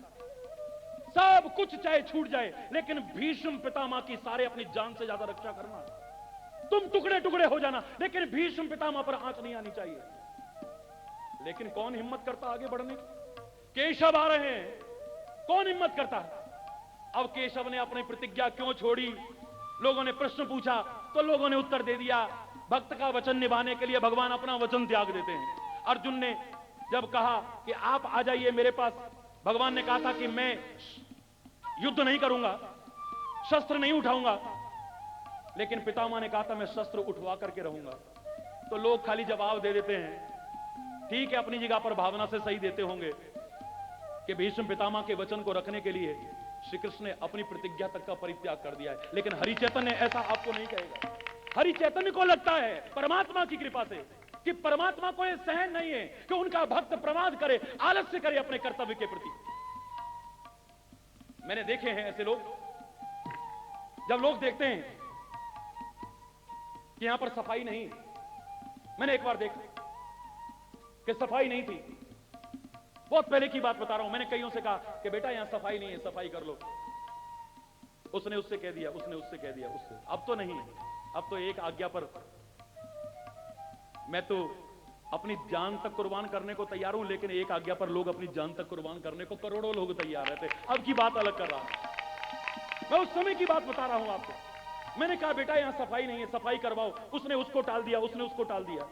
सब कुछ चाहे छूट जाए, लेकिन भीष्म पितामह की सारे अपनी जान से ज्यादा रक्षा करना। तुम टुकड़े टुकड़े हो जाना, लेकिन भीष्म पितामह पर आंच नहीं आनी चाहिए। लेकिन कौन हिम्मत करता आगे बढ़ने की? केशव आ रहे हैं, कौन हिम्मत करता? अब केशव ने अपनी प्रतिज्ञा क्यों छोड़ी? लोगों ने प्रश्न पूछा तो लोगों ने उत्तर दे दिया, भक्त का वचन निभाने के लिए भगवान अपना वचन त्याग देते हैं। अर्जुन ने जब कहा कि आप आ जाइए मेरे पास, भगवान ने कहा था कि मैं युद्ध नहीं करूंगा, शस्त्र नहीं उठाऊंगा, लेकिन पितामह ने कहा था मैं शस्त्र उठवा करके रहूंगा। तो लोग खाली जवाब दे देते हैं, ठीक है, अपनी जगह पर भावना से सही देते होंगे कि भीष्म पितामह के वचन को रखने के लिए श्री कृष्ण ने अपनी प्रतिज्ञा तक का परित्याग कर दिया है। लेकिन हरि चैतन्य ऐसा आपको नहीं कहेगा। हरि चैतन्य को लगता है परमात्मा की कृपा से कि परमात्मा को यह सहन नहीं है कि उनका भक्त प्रमाद करे, आलस्य करे अपने कर्तव्य के प्रति। मैंने देखे हैं ऐसे लोग, जब लोग देखते हैं कि यहां पर सफाई नहीं, मैंने एक बार देखा कि सफाई नहीं थी, बहुत पहले की बात बता रहा हूं, मैंने कईयों से कहा कि बेटा यहां सफाई नहीं है, सफाई कर लो। उसने उससे कह दिया, उसने उससे कह दिया, उससे। अब तो नहीं, अब तो एक आज्ञा पर मैं तो अपनी जान तक कुर्बान करने को तैयार हूं, लेकिन एक आज्ञा पर लोग अपनी जान तक कुर्बान करने को करोड़ों लोग तैयार रहते। अब की बात अलग कर रहा हूं, मैं उस समय की बात बता रहा हूं आपको। मैंने कहा बेटा यहां सफाई नहीं है, सफाई करवाओ। उसने उसको टाल दिया, उसने उसको टाल दिया।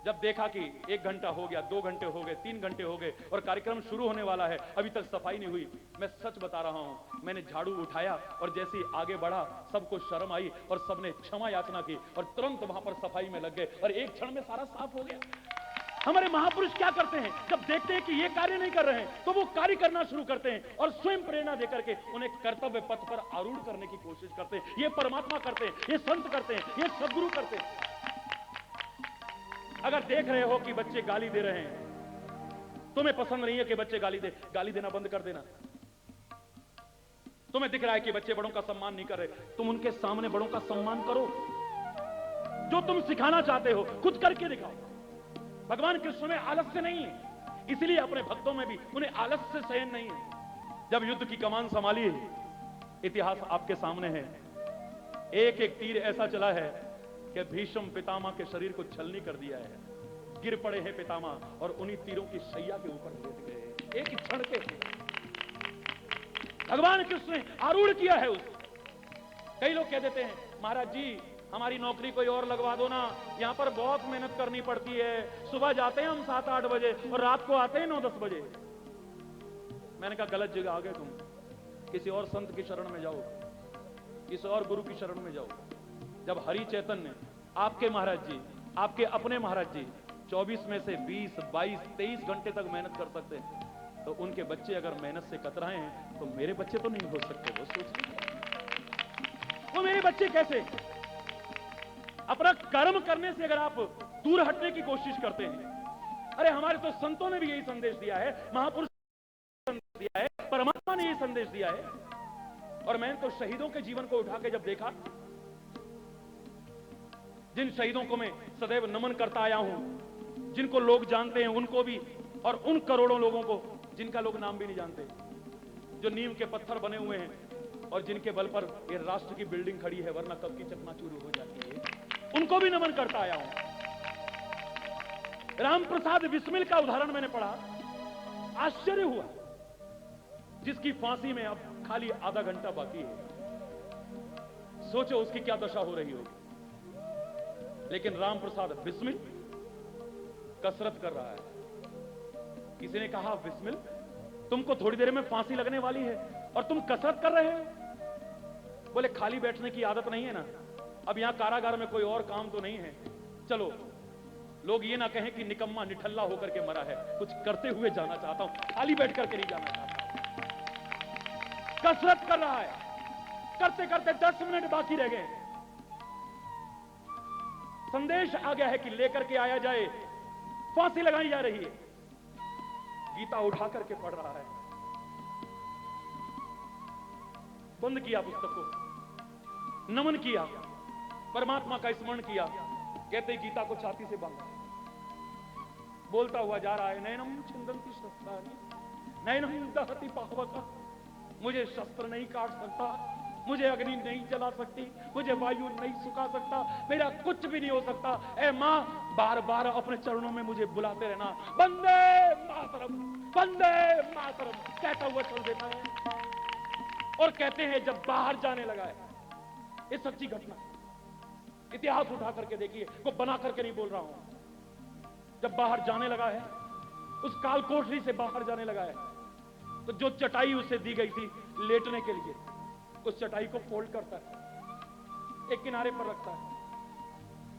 जब देखा कि 1 घंटा हो गया, 2 घंटे हो गए, 3 घंटे हो गए और कार्यक्रम शुरू होने वाला है, अभी तक सफाई नहीं हुई, मैं सच बता रहा हूं, मैंने झाड़ू उठाया और जैसे ही आगे बढ़ा सबको शर्म आई और सबने क्षमा याचना की और तुरंत वहां पर सफाई में लग गए और एक क्षण में सारा साफ हो गया। हमारे महापुरुष क्या करते हैं? जब देखते हैं कि ये कार्य नहीं कर रहे हैं तो वो कार्य करना शुरू करते हैं और स्वयं प्रेरणा देकर के उन्हें कर्तव्य पथ पर आरूढ़ करने की कोशिश करते हैं। ये परमात्मा करते हैं, ये संत करते हैं, ये सदगुरु करते हैं। अगर देख रहे हो कि बच्चे गाली दे रहे हैं, तुम्हें पसंद नहीं है कि बच्चे गाली देना बंद कर देना। तुम्हें दिख रहा है कि बच्चे बड़ों का सम्मान नहीं कर रहे, तुम उनके सामने बड़ों का सम्मान करो। जो तुम सिखाना चाहते हो खुद करके दिखाओ। भगवान कृष्ण में आलस्य नहीं है, इसलिए अपने भक्तों में भी उन्हें आलस्य सहन नहीं है। जब युद्ध की कमान संभाली, इतिहास आपके सामने है, एक एक तीर ऐसा चला है कि भीष्म पितामह के शरीर को छलनी कर दिया है। गिर पड़े हैं पितामह और उन्हीं तीरों की शैया के ऊपर लेट गए। एक ही क्षण के भगवान कृष्ण ने आरूढ़ किया है उस। कई लोग कह देते हैं महाराज जी हमारी नौकरी कोई और लगवा दो ना, यहां पर बहुत मेहनत करनी पड़ती है, सुबह जाते हैं हम 7-8 बजे और रात को आते हैं 9-10 बजे। मैंने कहा गलत जगह आ गए तुम, किसी और संत की शरण में जाओ, किसी और गुरु की शरण में जाओ। जब हरि चैतन्य आपके महाराज जी, आपके अपने महाराज जी 24 में से 20, 22, 23 घंटे तक मेहनत कर सकते हैं, तो उनके बच्चे अगर मेहनत से कतराए हैं तो मेरे बच्चे तो नहीं हो सकते। वो सोचिए, वो मेरे बच्चे कैसे? अपना कर्म करने से अगर आप दूर हटने की कोशिश करते हैं, अरे हमारे तो संतों ने भी यही संदेश दिया है, महापुरुष ने संदेश दिया है, परमात्मा ने यही संदेश दिया है। और मैंने तो शहीदों के जीवन को उठा के जब देखा, जिन शहीदों को मैं सदैव नमन करता आया हूं, जिनको लोग जानते हैं उनको भी, और उन करोड़ों लोगों को जिनका लोग नाम भी नहीं जानते, जो नीम के पत्थर बने हुए हैं और जिनके बल पर ये राष्ट्र की बिल्डिंग खड़ी है, वरना कब की चकनाचूर हो जाती है, उनको भी नमन करता आया हूं। राम प्रसाद बिस्मिल का उदाहरण मैंने पढ़ा, आश्चर्य हुआ, जिसकी फांसी में अब खाली आधा घंटा बाकी है। सोचो उसकी क्या दशा हो रही होगी। लेकिन राम प्रसाद बिस्मिल कसरत कर रहा है। किसी ने कहा बिस्मिल तुमको थोड़ी देर में फांसी लगने वाली है और तुम कसरत कर रहे हो? बोले खाली बैठने की आदत नहीं है ना, अब यहां कारागार में कोई और काम तो नहीं है, चलो लोग ये ना कहें कि निकम्मा निठल्ला होकर के मरा है, कुछ करते हुए जाना चाहता हूं, खाली बैठ करके नहीं जाना चाहता। कसरत कर रहा है, करते करते 10 मिनट बाकी रह गए। संदेश आ गया है कि लेकर के आया जाए, फांसी लगाई जा रही है। गीता उठा करके पढ़ रहा है। बंद किया पुस्तक को, नमन किया, परमात्मा का स्मरण किया। कहते गीता को छाती से बांधा, बोलता हुआ जा रहा है, नैनम छिंदन्ति शस्त्राणि नैनम दहति पावक। मुझे शस्त्र नहीं काट सकता, मुझे अग्नि नहीं जला सकती, मुझे वायु नहीं सुखा सकता, मेरा कुछ भी नहीं हो सकता। ए मां, बार बार अपने चरणों में मुझे बुलाते रहना, वंदे मातरम, वंदे मातरम कहता हुआ चल देता है। और कहते हैं जब बाहर जाने लगा है, ये सच्ची घटना, इतिहास उठा करके देखिए, को बना करके नहीं बोल रहा हूं। जब बाहर जाने लगा है, उस काल कोठरी से बाहर जाने लगा है, तो जो चटाई उसे दी गई थी लेटने के लिए, उस चटाई को फोल्ड करता है, एक किनारे पर रखता है।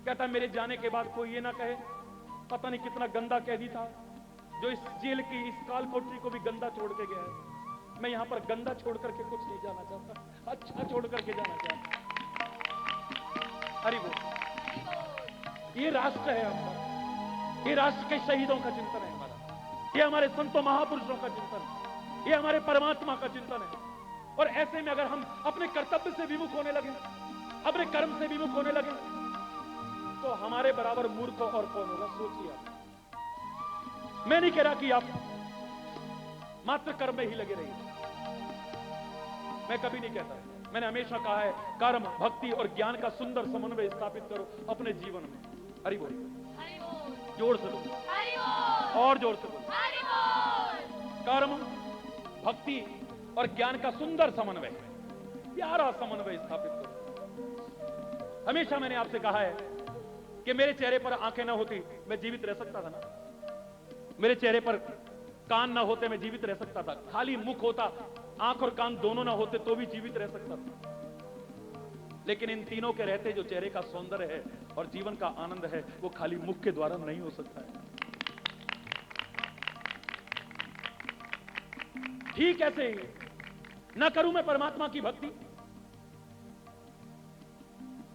कहता है मेरे जाने के बाद कोई ये ना कहे पता नहीं कितना गंदा कैदी था जो इस जेल की, इस काल कोठरी को भी गंदा छोड़ के गया है। मैं यहां पर गंदा छोड़ करके कुछ नहीं जाना चाहता, अच्छा छोड़ करके जाना चाहता। हरि बोल। ये राष्ट्र है हमारा, ये राष्ट्र के शहीदों का चिंतन है हमारा, ये हमारे संतों महापुरुषों का चिंतन है, ये हमारे परमात्मा का चिंतन है। और ऐसे में अगर हम अपने कर्तव्य से विमुख होने लगे, अपने कर्म से विमुख होने लगे, तो हमारे बराबर मूर्ख और कौन होगा, सोचिए आप। मैं नहीं कह रहा कि आप मात्र कर्म में ही लगे रहिए, मैं कभी नहीं कहता। मैंने हमेशा कहा है कर्म, भक्ति और ज्ञान का सुंदर समन्वय स्थापित करो अपने जीवन में। हरि बोल, जोर से बोलो, और जोर से बोलो। कर्म, भक्ति और ज्ञान का सुंदर समन्वय, प्यारा समन्वय स्थापित करो। हमेशा मैंने आपसे कहा है कि मेरे चेहरे पर आंखें ना होती मैं जीवित रह सकता था ना, मेरे चेहरे पर कान ना होते मैं जीवित रह सकता था, खाली मुख होता, आंख और कान दोनों ना होते तो भी जीवित रह सकता था। लेकिन इन तीनों के रहते जो चेहरे का सौंदर्य है और जीवन का आनंद है, वो खाली मुख के द्वारा नहीं हो सकता है। ठीक ऐसे ही न करूं मैं परमात्मा की भक्ति,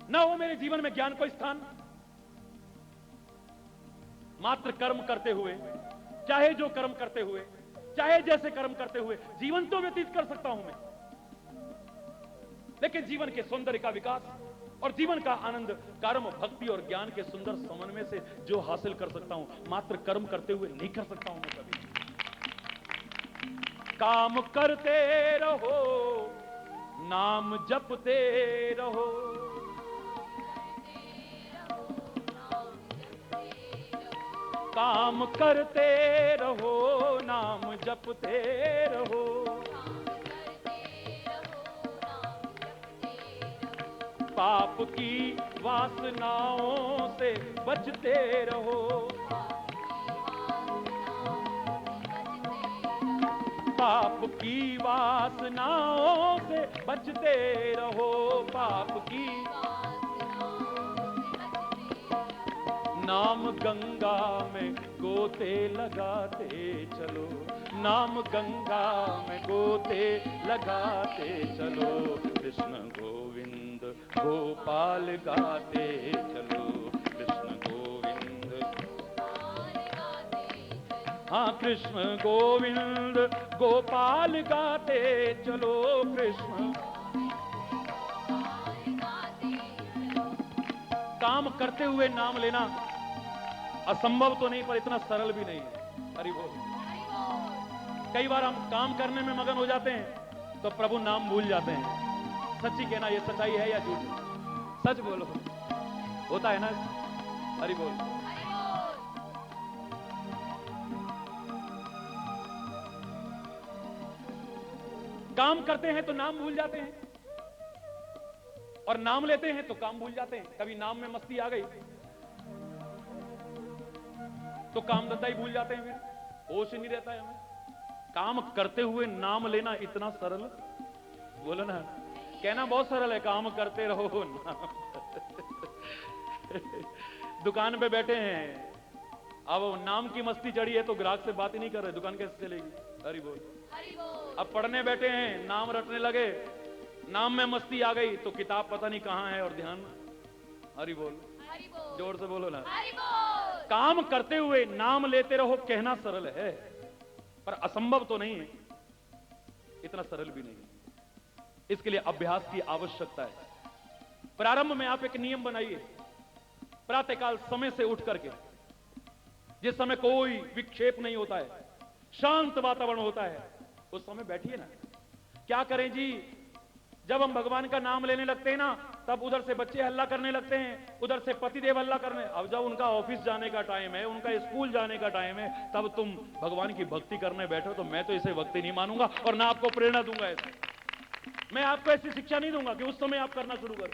न हो मेरे जीवन में ज्ञान को स्थान, मात्र कर्म करते हुए, चाहे जो कर्म करते हुए, चाहे जैसे कर्म करते हुए जीवन तो व्यतीत कर सकता हूं मैं, लेकिन जीवन के सौंदर्य का विकास और जीवन का आनंद कर्म, भक्ति और ज्ञान के सुंदर समन्वय से जो हासिल कर सकता हूं, मात्र कर्म करते हुए नहीं कर सकता हूं मैं कभी। काम करते रहो, नाम जपते रहो, काम करते रहो, नाम जपते रहो, पाप की वासनाओं से बचते रहो, पाप की वासनाओं से बचते रहो, पाप की। नाम गंगा में गोते लगाते चलो, नाम गंगा में गोते लगाते चलो, कृष्ण गोविंद गोपाल गाते चलो, कृष्ण गोविंद, हाँ कृष्ण गोविंद गोपाल गाते चलो, कृष्ण। काम करते हुए नाम लेना असंभव तो नहीं पर इतना सरल भी नहीं है। हरि बोल। कई बार हम काम करने में मगन हो जाते हैं तो प्रभु नाम भूल जाते हैं। सच्ची कहना, ये सच्चाई है या झूठ? सच बोलो, होता है ना? हरि बोल। काम करते हैं तो नाम भूल जाते हैं, और नाम लेते हैं तो काम भूल जाते हैं। कभी नाम में मस्ती आ गई तो काम धंधा ही भूल जाते हैं, फिर होश ही नहीं रहता है हमें। काम करते हुए नाम लेना इतना सरल, बोलो ना, कहना बहुत सरल है, काम करते रहो नाम। दुकान पे बैठे हैं, अब वो नाम की मस्ती चढ़ी है तो ग्राहक से बात ही नहीं कर रहे, दुकान कैसे चलेगी। हरि बोल। अब पढ़ने बैठे हैं, नाम रटने लगे, नाम में मस्ती आ गई तो किताब पता नहीं कहां है और ध्यान। हरि बोल, जोर से बोलो ना। काम करते हुए नाम लेते रहो, कहना सरल है पर असंभव तो नहीं है, इतना सरल भी नहीं है। इसके लिए अभ्यास की आवश्यकता है। प्रारंभ में आप एक नियम बनाइए, प्रातःकाल समय से उठ करके, जिस समय कोई विक्षेप नहीं होता है, शांत वातावरण होता है, उस समय बैठिए ना। क्या करें जी, जब हम भगवान का नाम लेने लगते हैं ना, तब उधर से बच्चे हल्ला करने लगते हैं, उधर से पतिदेव हल्ला करने। अब जब उनका ऑफिस जाने का टाइम है, उनका स्कूल जाने का टाइम है, तब तुम भगवान की भक्ति करने बैठो, तो मैं तो इसे भक्ति नहीं मानूंगा और ना आपको प्रेरणा दूंगा। ऐसे मैं आपको ऐसी शिक्षा नहीं दूंगा कि उस समय आप करना शुरू कर।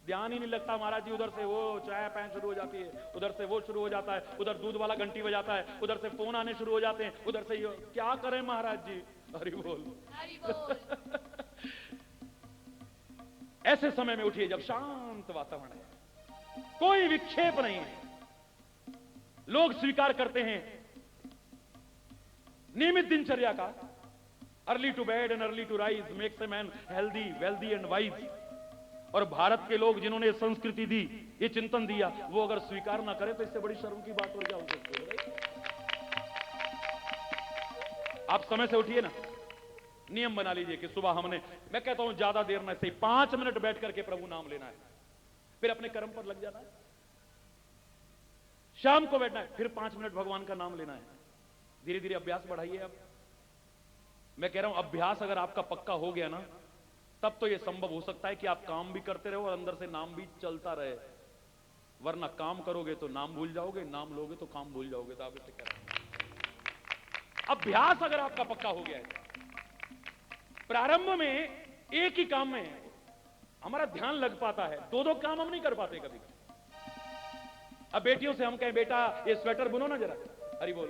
ध्यान ही नहीं लगता महाराज जी, उधर से वो चाय पैन शुरू हो जाती है, उधर से वो शुरू हो जाता है, उधर दूध वाला घंटी बजाता है, उधर से फोन आने शुरू हो जाते हैं, उधर से क्या करें महाराज जी। हरि बोल, हरि बोल। ऐसे समय में उठिए जब शांत वातावरण है, कोई विक्षेप नहीं है। लोग स्वीकार करते हैं नियमित दिनचर्या का, early to bed and early to rise makes a man healthy wealthy and wise. और भारत के लोग जिन्होंने संस्कृति दी, ये चिंतन दिया, वो अगर स्वीकार ना करें तो इससे बड़ी शर्म की बात और क्या हो सकती है। आप समय से उठिए ना, नियम बना लीजिए कि सुबह हमने, मैं कहता हूं ज्यादा देर ना, सही 5 मिनट बैठ करके प्रभु नाम लेना है, फिर अपने कर्म पर लग जाना है। शाम को बैठना है, फिर 5 मिनट भगवान का नाम लेना है। धीरे धीरे अभ्यास बढ़ाइए। अब मैं कह रहा हूं अभ्यास अगर आपका पक्का हो गया ना, तब तो यह संभव हो सकता है कि आप काम भी करते रहो और अंदर से नाम भी चलता रहे। वरना काम करोगे तो नाम भूल जाओगे, नाम लोगे तो काम भूल जाओगे। तो आप इसे कह रहे हैं अभ्यास अगर आपका पक्का हो गया है, प्रारंभ में एक ही काम में हमारा ध्यान लग पाता है, दो दो काम हम नहीं कर पाते कभी। अब बेटियों से हम कहें बेटा ये स्वेटर बुनो ना जरा, हरि बोल,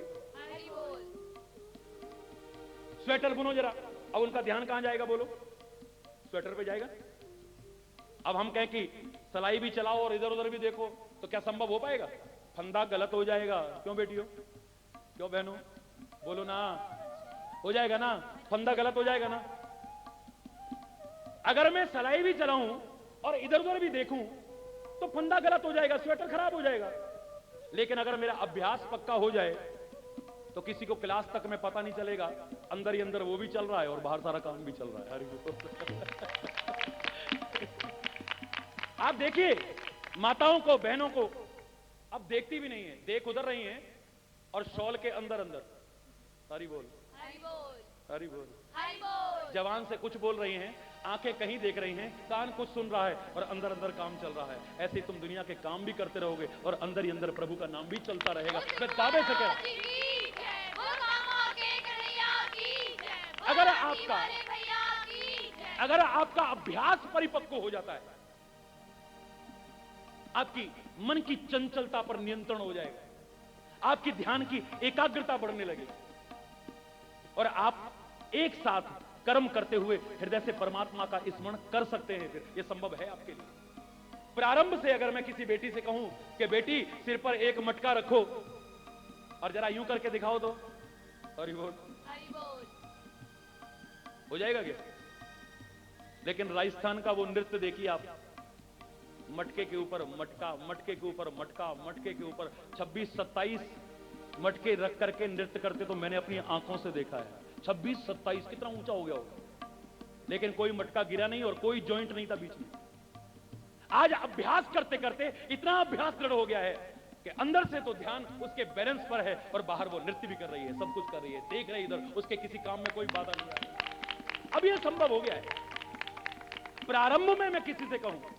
स्वेटर बुनो जरा, अब उनका ध्यान कहां जाएगा बोलो, स्वेटर पे जाएगा। अब हम कहें कि सलाई भी चलाओ और इधर उधर भी देखो, तो क्या संभव हो पाएगा? फंदा गलत हो जाएगा। क्यों बेटियों, क्यों बहनों, बोलो ना, हो जाएगा ना, फंदा गलत हो जाएगा ना। अगर मैं सलाई भी चलाऊं और इधर उधर भी देखूं तो फंदा गलत हो जाएगा, स्वेटर खराब हो जाएगा। लेकिन अगर मेरा अभ्यास पक्का हो जाए तो किसी को क्लास तक में पता नहीं चलेगा, अंदर ही अंदर वो भी चल रहा है और बाहर सारा काम भी चल रहा है। आप देखिए माताओं को, बहनों को अब देखती भी नहीं है, देख उधर रही हैं और शॉल के अंदर अंदर हरि बोल, हरि बोल, हरि बोल, हरि बोल। जवान से कुछ बोल रही हैं, आंखें कहीं देख रही हैं, कान कुछ सुन रहा है और अंदर अंदर काम चल रहा है। ऐसे तुम दुनिया के काम भी करते रहोगे और अंदर ही अंदर प्रभु का नाम भी चलता रहेगा। मैं दावे से कह रहा हूं, अगर आपका अभ्यास परिपक्व हो जाता है, आपकी मन की चंचलता पर नियंत्रण हो जाएगा, आपकी ध्यान की एकाग्रता बढ़ने लगेगी और आप एक साथ कर्म करते हुए हृदय से परमात्मा का स्मरण कर सकते हैं। फिर यह संभव है आपके लिए। प्रारंभ से अगर मैं किसी बेटी से कहूं कि बेटी सिर पर एक मटका रखो और जरा यूं करके दिखाओ तो हरि बोल, हरि बोल, हो जाएगा क्या? लेकिन राजस्थान का वो नृत्य देखिए आप, मटके के ऊपर मटका, मटके के ऊपर मटका, मटके के ऊपर 26-27 मटके रख करके नृत्य करते तो मैंने अपनी आंखों से देखा है। 26-27 कितना ऊंचा हो गया होगा, लेकिन कोई मटका गिरा नहीं और कोई जॉइंट नहीं था बीच में। आज अभ्यास करते करते इतना अभ्यास दृढ़ हो गया है कि अंदर से तो ध्यान उसके बैलेंस पर है और बाहर वो नृत्य भी कर रही है, सब कुछ कर रही है, देख रही है इधर, उसके किसी काम में कोई बाधा नहीं आ रही। अब यह संभव हो गया है। प्रारंभ में मैं किसी से कहूं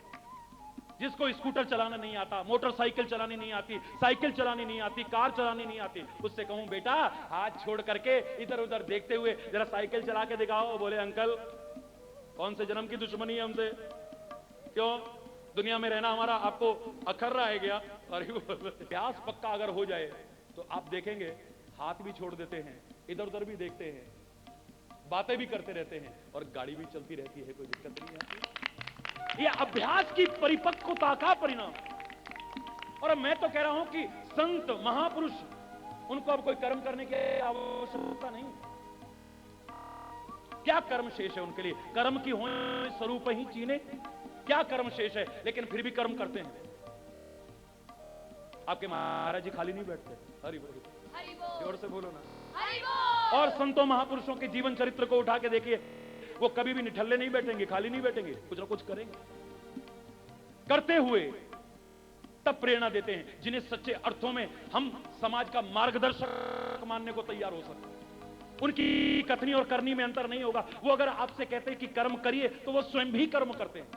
जिसको स्कूटर चलाना नहीं आता, मोटरसाइकिल चलानी नहीं आती, साइकिल चलानी नहीं आती, कार चलानी नहीं आती, उससे कहूं बेटा हाथ छोड़ करके इधर उधर देखते हुए जरा साइकिल चला के दिखाओ। बोले अंकल कौन से जन्म की दुश्मनी है हमसे, क्यों दुनिया में रहना हमारा आपको अखर रहा है क्या? अरे अभ्यास पक्का अगर हो जाए तो आप देखेंगे हाथ भी छोड़ देते हैं, इधर उधर भी देखते हैं, बातें भी करते रहते हैं और गाड़ी भी चलती रहती है, कोई दिक्कत नहीं आती। यह अभ्यास की परिपक्वता का परिणाम। और मैं तो कह रहा हूं कि संत महापुरुष, उनको अब कोई कर्म करने की आवश्यकता नहीं। क्या कर्म शेष है उनके लिए? कर्म की हो स्वरूप ही चीने, क्या कर्म शेष है? लेकिन फिर भी कर्म करते हैं। आपके महाराज जी खाली नहीं बैठते। हरि बोल, जोर से बोलो ना। और संतों महापुरुषों के जीवन चरित्र को उठा के देखिए, वो कभी भी निठल्ले नहीं बैठेंगे, खाली नहीं बैठेंगे, कुछ ना कुछ करेंगे। करते हुए तब प्रेरणा देते हैं जिन्हें सच्चे अर्थों में हम समाज का मार्गदर्शक मानने को तैयार हो सकते हैं। उनकी कथनी और करनी में अंतर नहीं होगा। वो अगर आपसे कहते हैं कि कर्म करिए, तो वो स्वयं भी कर्म करते हैं,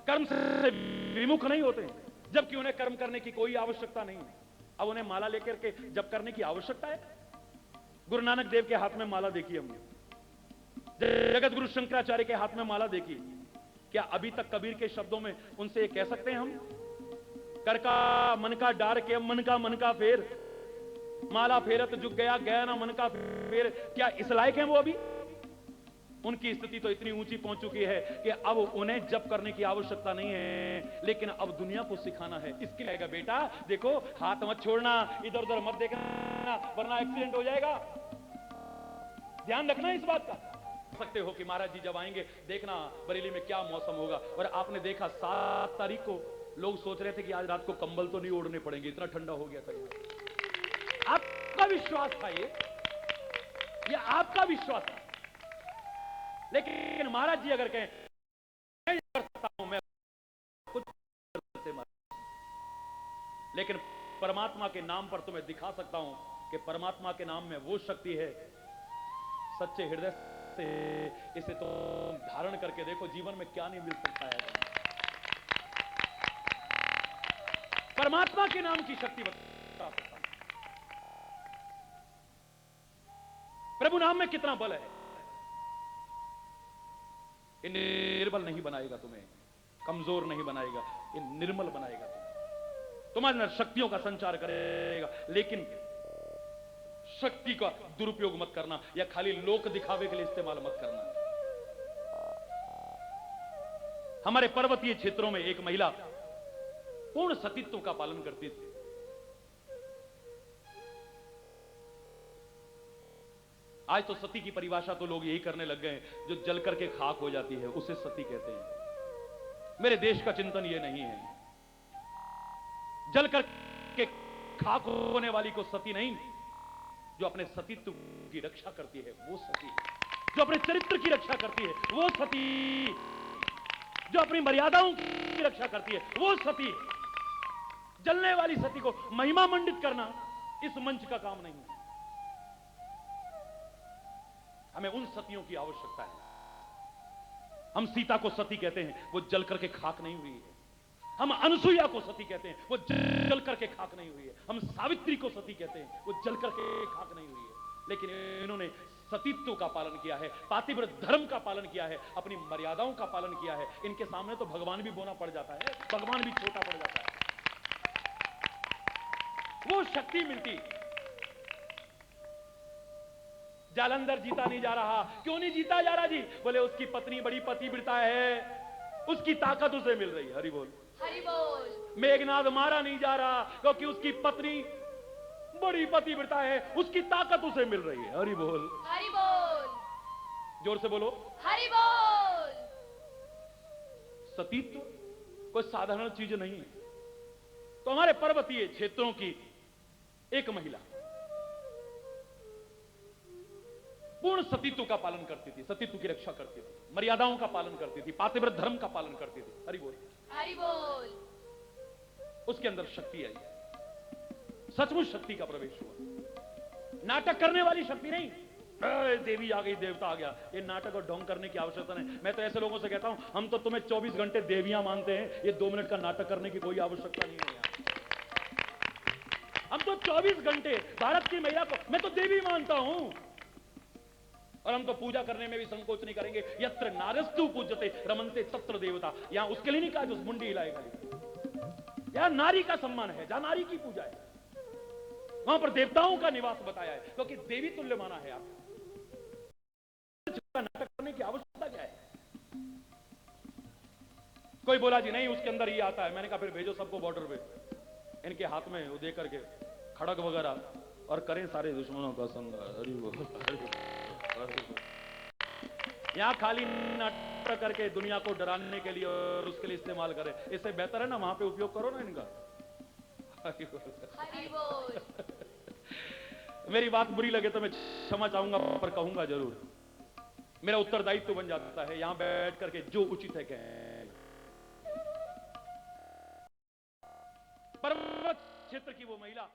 कर्म से विमुख नहीं होते हैं, जबकि उन्हें कर्म करने की कोई आवश्यकता नहीं है। अब उन्हें माला लेकर के जब करने की आवश्यकता है, गुरु नानक देव के हाथ में माला देखी हमने, जगत गुरु शंकराचार्य के हाथ में माला देखी। क्या अभी तक कबीर के शब्दों में उनसे ये कह सकते हैं हम, कर का मन का डार के मन का फेर, माला फेरत जुग गया गया ना मन का फेर? क्या इस लायक है वो अभी? उनकी स्थिति तो इतनी ऊंची पहुंच चुकी है कि अब उन्हें जप करने की आवश्यकता नहीं है, लेकिन अब दुनिया को सिखाना है। इसके लिए बेटा देखो, हाथ मत छोड़ना, इधर उधर मत देखना, वरना एक्सीडेंट हो जाएगा। ध्यान रखना इस बात का। सकते हो कि महाराज जी जब आएंगे, देखना बरेली में क्या मौसम होगा। और आपने देखा 7 तारीख को लोग सोच रहे थे कि आज रात को कंबल तो नहीं ओढ़ने पड़ेंगे, इतना ठंडा हो गया था। आपका विश्वास था ये आपका विश्वास था। लेकिन महाराज जी अगर कहें मैं कर सकता हूं, मैं कुछ कर सकते, लेकिन परमात्मा के नाम पर तुम्हें दिखा सकता हूं कि परमात्मा के नाम में वो शक्ति है। सच्चे हृदय से इसे तो धारण करके देखो, जीवन में क्या नहीं मिल सकता है। परमात्मा के नाम की शक्ति बता सकता हूं। प्रभु नाम में कितना बल है। ये निर्बल नहीं बनाएगा तुम्हें, कमजोर नहीं बनाएगा, ये निर्मल बनाएगा तुम्हारे अंदर शक्तियों का संचार करेगा। लेकिन शक्ति का दुरुपयोग मत करना, या खाली लोक दिखावे के लिए इस्तेमाल मत करना। हमारे पर्वतीय क्षेत्रों में एक महिला पूर्ण सतीत्व का पालन करती थी। आज तो सती की परिभाषा तो लोग यही करने लग गए हैं, जो जल करके खाक हो जाती है उसे सती कहते हैं। मेरे देश का चिंतन ये नहीं है। जल करके खाक होने वाली को सती नहीं, जो अपने सतीत्व की रक्षा करती है वो सती, जो अपने चरित्र की रक्षा करती है वो सती, जो अपनी मर्यादाओं की रक्षा करती है वो सती। जलने वाली सती को महिमा मंडित करना इस मंच का काम नहीं है। हमें उन सतियों की आवश्यकता है। हम सीता को सती कहते हैं, वो जल करके खाक नहीं हुई है। हम अनसुईया को सती कहते हैं, वो जल करके खाक नहीं हुई है। हम सावित्री को सती कहते हैं, वो जल करके खाक नहीं हुई है। लेकिन इन्होंने सतीत्व का पालन किया है, पातिव्रत धर्म का पालन किया है, अपनी मर्यादाओं का पालन किया है। इनके सामने तो भगवान भी बोना पड़ जाता है, भगवान भी छोटा पड़ जाता है। वो शक्ति मिलती। जालंधर जीता नहीं जा रहा। क्यों नहीं जीता जा रहा जी? बोले उसकी पत्नी बड़ी पतिव्रता है, उसकी ताकत उसे मिल रही है। हरि बोल, हरि बोल। मेघनाद मारा नहीं जा रहा क्योंकि उसकी पत्नी बड़ी पतिव्रता है, उसकी ताकत उसे मिल रही है। हरि बोल, हरि बोल। जोर से बोलो, हरि बोल। सतीत्व कोई साधारण चीज नहीं है। तो हमारे पर्वतीय क्षेत्रों की एक महिला पूर्ण सतीत्व का पालन करती थी, सतीत्व की रक्षा करती थी, मर्यादाओं का पालन करती थी, पातिव्रत धर्म का पालन करती थी। हरि बोल, हरि बोल। उसके अंदर शक्ति आई, सचमुच शक्ति का प्रवेश हुआ। नाटक करने वाली शक्ति नहीं, देवी आ गई, देवता आ गया, ये नाटक और ढोंग करने की आवश्यकता नहीं। मैं तो ऐसे लोगों से कहता हूं, हम तो तुम्हें 24 घंटे देवियां मानते हैं, ये 2 मिनट का नाटक करने की कोई आवश्यकता नहीं है। हम तो 24 घंटे भारत की महिला को मैं तो देवी मानता हूं, और हम तो पूजा करने में भी संकोच नहीं करेंगे। यत्र नारस्तु पूज्यते रमन्ते तत्र देवता। यहां उसके लिए नहीं कहा जो मुंडी हिलाए खाली। यहां नारी का सम्मान है, जहां नारी की पूजा है वहां पर देवताओं का निवास बताया है, क्योंकि देवी तुल्य माना है। आप नाटक करने की आवश्यकता क्या है? कोई बोला जी नहीं उसके अंदर ये आता है। मैंने कहा फिर भेजो सबको बॉर्डर पे, इनके हाथ में वो दे करके खड़ग वगैरह और करें सारे दुश्मनों का संग। हरि बोल, हरि बोल, हरि बोल। यहाँ खाली नाटक करके दुनिया को डराने के लिए और उसके लिए इस्तेमाल करें, इससे बेहतर है ना वहां पे उपयोग करो ना इनका। हरि बोल, हरि बोल। मेरी बात बुरी लगे तो मैं क्षमा चाहूंगा, पर कहूंगा जरूर। मेरा उत्तरदायित्व बन जाता है यहां बैठ करके जो उचित है कहें। पर्वत क्षेत्र की वो महिला